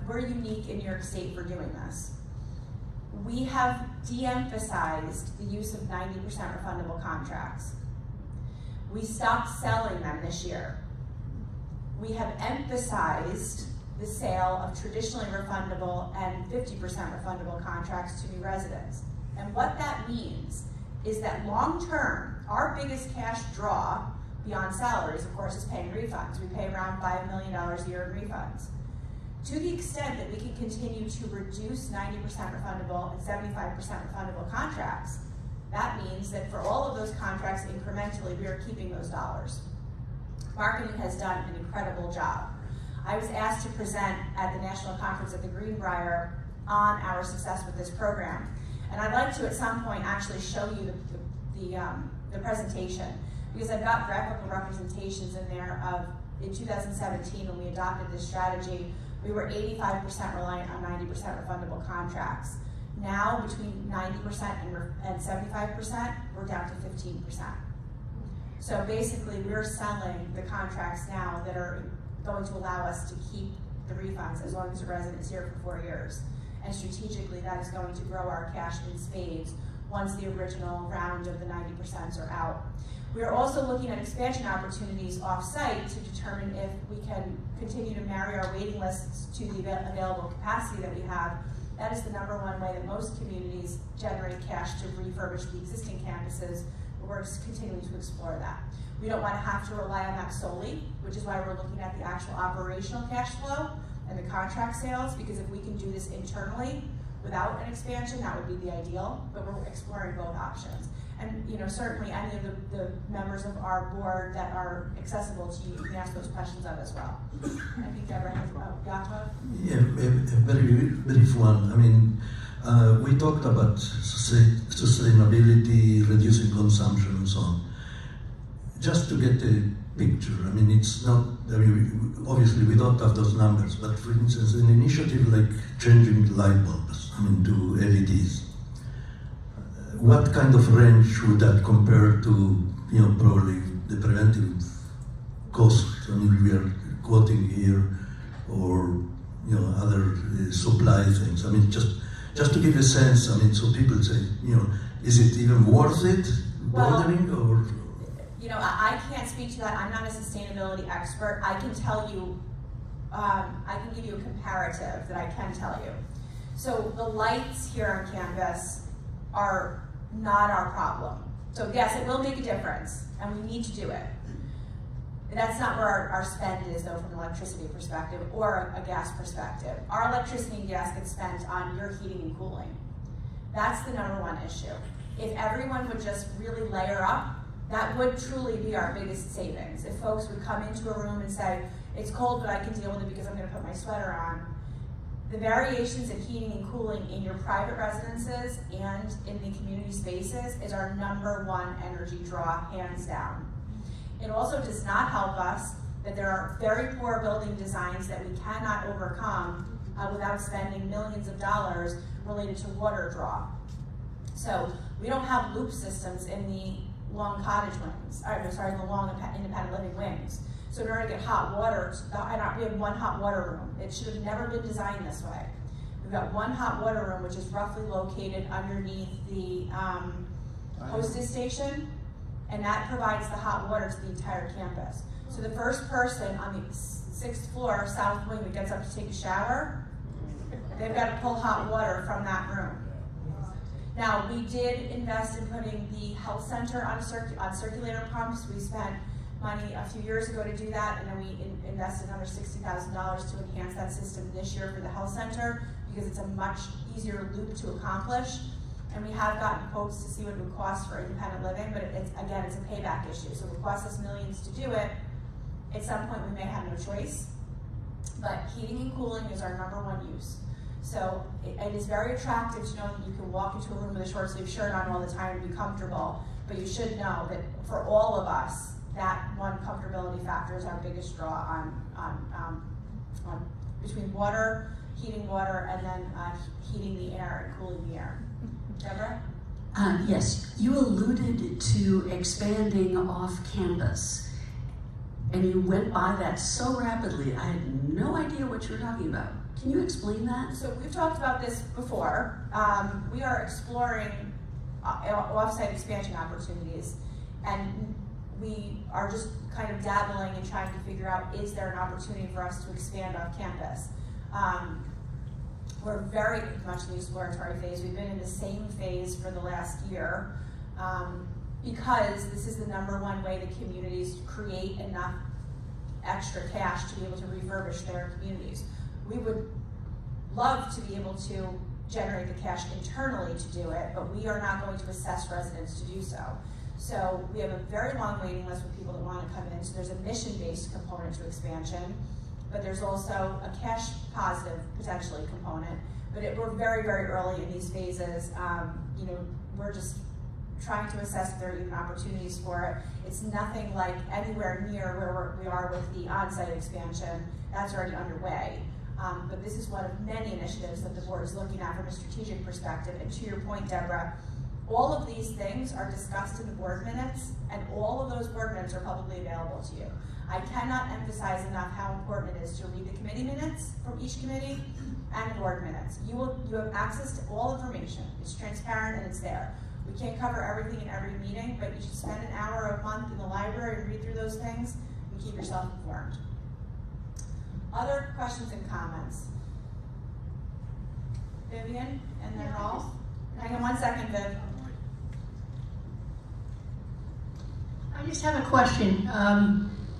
we're unique in New York State for doing this. We have de-emphasized the use of 90% refundable contracts. We stopped selling them this year. We have emphasized the sale of traditionally refundable and 50% refundable contracts to new residents. And what that means is that long-term, our biggest cash draw beyond salaries, of course, is paying refunds. We pay around $5 million a year in refunds. To the extent that we can continue to reduce 90% refundable and 75% refundable contracts, that means that for all of those contracts incrementally, we are keeping those dollars. Marketing has done an incredible job. I was asked to present at the National Conference at the Greenbrier on our success with this program. And I'd like to, at some point, actually show you the presentation, because I've got graphical representations in there of, in 2017, when we adopted this strategy, we were 85% reliant on 90% refundable contracts. Now, between 90% and 75%, we're down to 15%. So basically, we're selling the contracts now that are going to allow us to keep the refunds as long as the resident is here for 4 years. And strategically, that is going to grow our cash in spades once the original round of the 90% are out. We are also looking at expansion opportunities off-site to determine if we can continue to marry our waiting lists to the available capacity that we have. That is the #1 way that most communities generate cash to refurbish the existing campuses, but we're continuing to explore that. We don't want to have to rely on that solely, which is why we're looking at the actual operational cash flow and the contract sales, because if we can do this internally without an expansion, that would be the ideal, but we're exploring both options. And certainly any of the members of our board that are accessible to you can ask those questions of as well. I think Deborah has Yakov? Yeah, a very brief one. I mean, we talked about sustainability, reducing consumption and so on. Just to get a picture, I mean, it's not, obviously we don't have those numbers, but for instance, an initiative like changing light bulbs, to LEDs, what kind of range would that compare to, probably the preventive cost? I mean, we are quoting here, or, other supply things. I mean, just to give a sense, so people say, is it even worth it, bothering, or? You know, I can't speak to that. I'm not a sustainability expert. I can tell you, I can give you a comparative that I can tell you. So the lights here on campus are not our problem. So yes, it will make a difference, and we need to do it. That's not where our spend is, though, from an electricity perspective or a gas perspective. Our electricity and gas gets spent on your heating and cooling. That's the #1 issue. If everyone would just really layer up, that would truly be our biggest savings. If folks would come into a room and say, it's cold, but I can deal with it because I'm going to put my sweater on. The variations in heating and cooling in your private residences and in the community spaces is our #1 energy draw, hands down. It also does not help us that there are very poor building designs that we cannot overcome without spending millions of dollars related to water draw. So we don't have loop systems in the long cottage wings, the long independent living wings. So in order to get hot water, we have one hot water room. It should have never been designed this way. We've got one hot water room, which is roughly located underneath the hostess station, and that provides the hot water to the entire campus. So the first person on the 6th floor, south wing, that gets up to take a shower, they've got to pull hot water from that room. Now, we did invest in putting the health center on circulator pumps. We spent money a few years ago to do that, and then we invested another $60,000 to enhance that system this year for the health center because it's a much easier loop to accomplish. And we have gotten quotes to see what it would cost for independent living, but it's a payback issue. So it would cost us millions to do it. At some point, we may have no choice. But heating and cooling is our #1 use. So it is very attractive to know that you can walk into a room with a short sleeve shirt on all the time and be comfortable. But you should know that for all of us, that one comfortability factor is our biggest draw on between water, heating water, and then heating the air and cooling the air. Deborah? Yes, you alluded to expanding off campus, and you went by that so rapidly, I had no idea what you were talking about. Can you explain that? So we've talked about this before. We are exploring off-site expansion opportunities, and we are just kind of dabbling and trying to figure out, is there an opportunity for us to expand off campus? We're very much in the exploratory phase. We've been in the same phase for the last year because this is the #1 way the communities create enough extra cash to be able to refurbish their communities. We would love to be able to generate the cash internally to do it, but we are not going to assess residents to do so. So we have a very long waiting list with people that want to come in. So there's a mission-based component to expansion, but there's also a cash positive potentially component. But we're very, very early in these phases. We're just trying to assess if there are even opportunities for it. It's nothing like anywhere near where we are with the on-site expansion. That's already underway. But this is one of many initiatives that the board is looking at from a strategic perspective. And to your point, Deborah, all of these things are discussed in the board minutes, and all of those board minutes are publicly available to you. I cannot emphasize enough how important it is to read the committee minutes from each committee and the board minutes. You have access to all information. It's transparent and it's there. We can't cover everything in every meeting, but you should spend an hour a month in the library and read through those things and keep yourself informed. Other questions and comments? Vivian, and then Rolf? Hang on 1 second, Viv. I just have a question.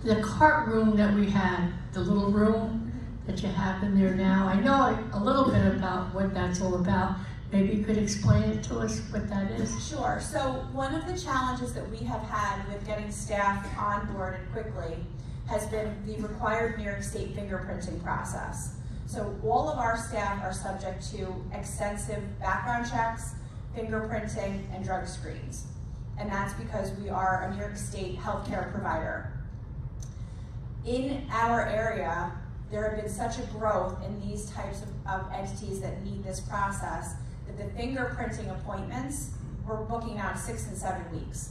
The cart room that we had, the little room that you have in there now, I know a little bit about what that's all about. Maybe you could explain it to us, what that is? Sure. So one of the challenges that we have had with getting staff onboarded quickly has been the required New York State fingerprinting process. So all of our staff are subject to extensive background checks, fingerprinting, and drug screens. And that's because we are a New York State healthcare provider. In our area, there have been such a growth in these types of entities that need this process that the fingerprinting appointments were booking out 6 and 7 weeks.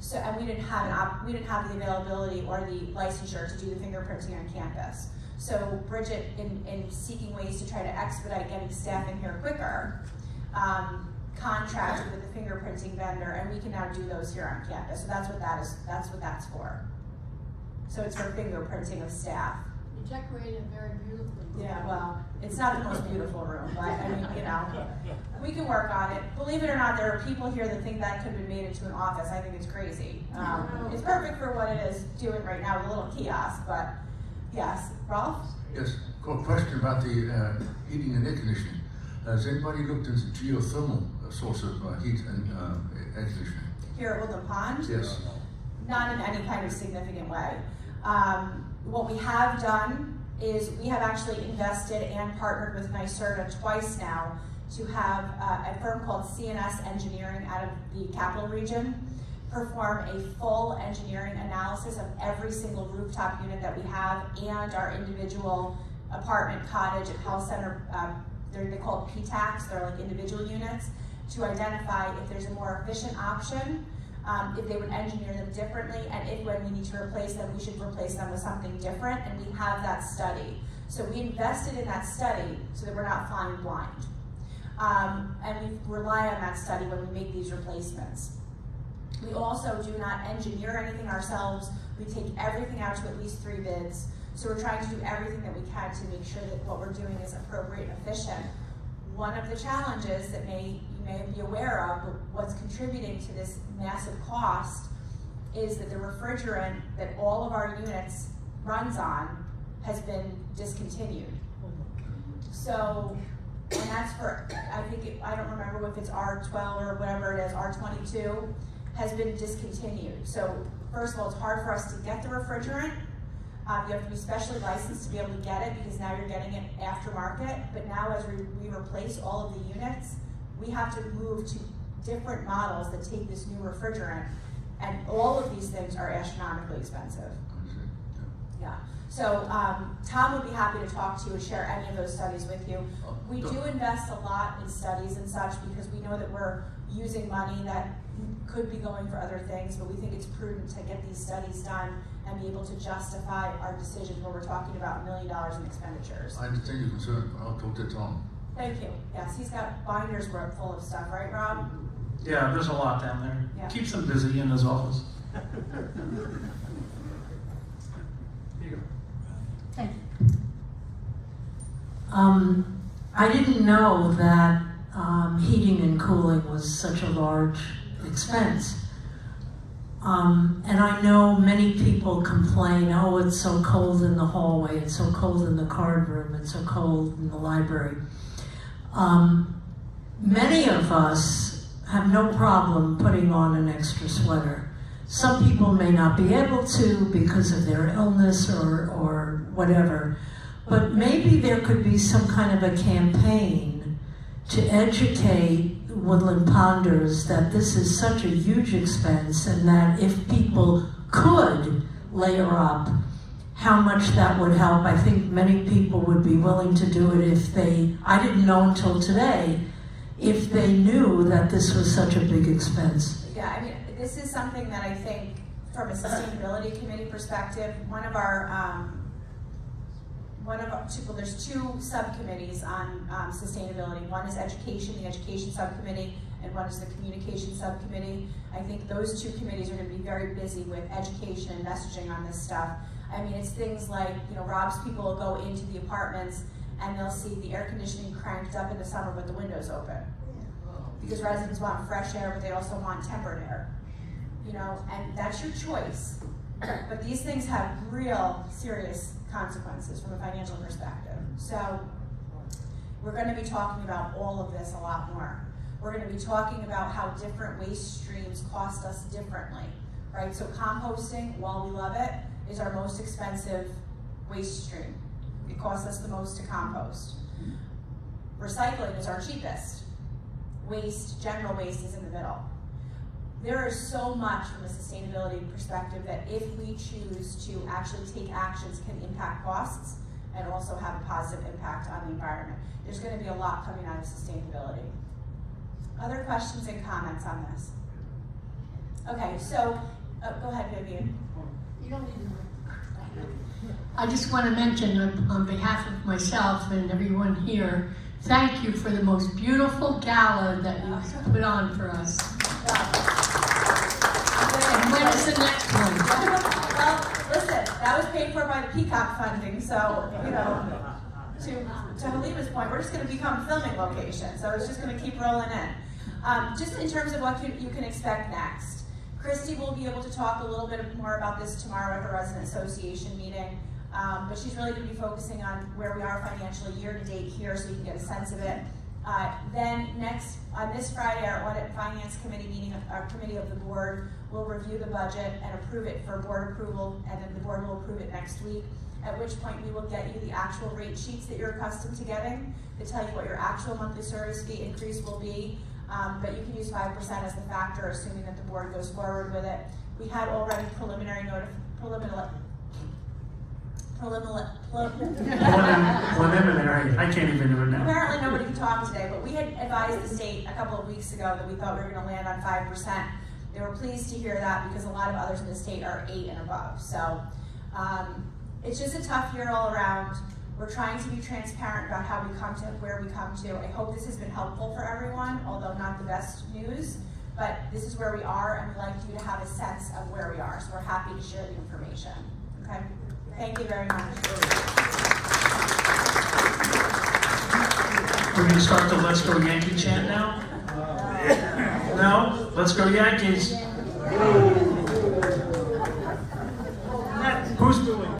So, and we didn't have the availability or the licensure to do the fingerprinting on campus. So Bridget, in seeking ways to try to expedite getting staff in here quicker, contracted with a fingerprinting vendor, and we can now do those here on campus. So that's what that is. That's what that's for. So it's for fingerprinting of staff. You decorated it very beautifully. Yeah, well, it's not the most beautiful room, but I mean, you know, we can work on it. Believe it or not, there are people here that think that could have been made into an office. I think it's crazy. It's perfect for what it is doing right now with a little kiosk, but yes. Rolf? Yes, got a question about the heating and air conditioning. Has anybody looked into geothermal source of heat and air conditioning? Here at Woodland Pond? Yes. Not in any kind of significant way. What we have done is we have actually invested and partnered with NYSERDA twice now to have a firm called CNS Engineering out of the Capital Region perform a full engineering analysis of every single rooftop unit that we have and our individual apartment, cottage, and health center. They're called PTACs, they're like individual units, to identify if there's a more efficient option, if they would engineer them differently, and if when we need to replace them, we should replace them with something different, and we have that study. So we invested in that study so that we're not flying blind. And we rely on that study when we make these replacements. We also do not engineer anything ourselves. We take everything out to at least 3 bids. So we're trying to do everything that we can to make sure that what we're doing is appropriate and efficient. One of the challenges that you may be aware of, but what's contributing to this massive cost, is that the refrigerant that all of our units runs on has been discontinued. So, and that's for, I don't remember if it's R12 or whatever it is, R22, has been discontinued. So first of all, it's hard for us to get the refrigerant. You have to be specially licensed to be able to get it because now you're getting it aftermarket. But now as we replace all of the units, we have to move to different models that take this new refrigerant. And all of these things are astronomically expensive. Yeah. So Tom would be happy to talk to you and share any of those studies with you. We do invest a lot in studies and such because we know that we're using money that could be going for other things, but we think it's prudent to get these studies done and be able to justify our decisions when we're talking about $1 million in expenditures. I understand your concern. I'll talk to Tom. Thank you. Yes, he's got binders full of stuff, right, Rob? Yeah, there's a lot down there. Yeah. Keeps him busy in his office. I didn't know that heating and cooling was such a large expense. And I know many people complain, oh, it's so cold in the hallway, it's so cold in the card room, it's so cold in the library. Many of us have no problem putting on an extra sweater. Some people may not be able to because of their illness or whatever, but maybe there could be some kind of a campaign to educate Woodland Ponders that this is such a huge expense and that if people could layer up, how much that would help. I think many people would be willing to do it if they, I didn't know until today, if they knew that this was such a big expense. Yeah, I mean, this is something that I think from a sustainability committee perspective, there's 2 subcommittees on sustainability. One is education, the education subcommittee, and one is the communication subcommittee. I think those 2 committees are going to be very busy with education and messaging on this stuff. I mean, it's things like, you know, Rob's people will go into the apartments and they'll see the air conditioning cranked up in the summer but the windows open. Because residents want fresh air, but they also want tempered air. You know, and that's your choice. But these things have real serious consequences from a financial perspective. So we're going to be talking about all of this a lot more. We're going to be talking about how different waste streams cost us differently, right? So composting, while we love it, is our most expensive waste stream. It costs us the most to compost. Recycling is our cheapest. Waste, general waste, is in the middle. There is so much from a sustainability perspective that if we choose to actually take actions can impact costs and also have a positive impact on the environment. There's going to be a lot coming out of sustainability. Other questions and comments on this? Okay, so go ahead, Vivian. You don't need to. I just want to mention on behalf of myself and everyone here, Thank you for the most beautiful gala that you put on for us. And when is the next one? Well, listen, that was paid for by the Peacock funding, so, you know, to Halima's point, we're just going to become a filming location, so it's just going to keep rolling in. Just in terms of what you can expect next, Christy will be able to talk a little bit more about this tomorrow at her resident association meeting, but she's really going to be focusing on where we are financially year to date here, so you can get a sense of it. Then next, on this Friday, our Audit and Finance Committee meeting, our committee of the board will review the budget and approve it for board approval, and then the board will approve it next week, at which point we will get you the actual rate sheets that you're accustomed to getting to tell you what your actual monthly service fee increase will be. But you can use 5% as the factor, assuming that the board goes forward with it. We had already preliminary. I can't even do it now. Apparently nobody can talk today, but we had advised the state a couple of weeks ago that we thought we were going to land on 5%. They were pleased to hear that because a lot of others in the state are 8 and above. So it's just a tough year all around. We're trying to be transparent about how we come to where we come to. I hope this has been helpful for everyone, although not the best news, but this is where we are, and we'd like you to have a sense of where we are. So we're happy to share the information. Okay? Thank you very much. We're going to start the Let's Go Yankee chant now? No? Let's go Yankees.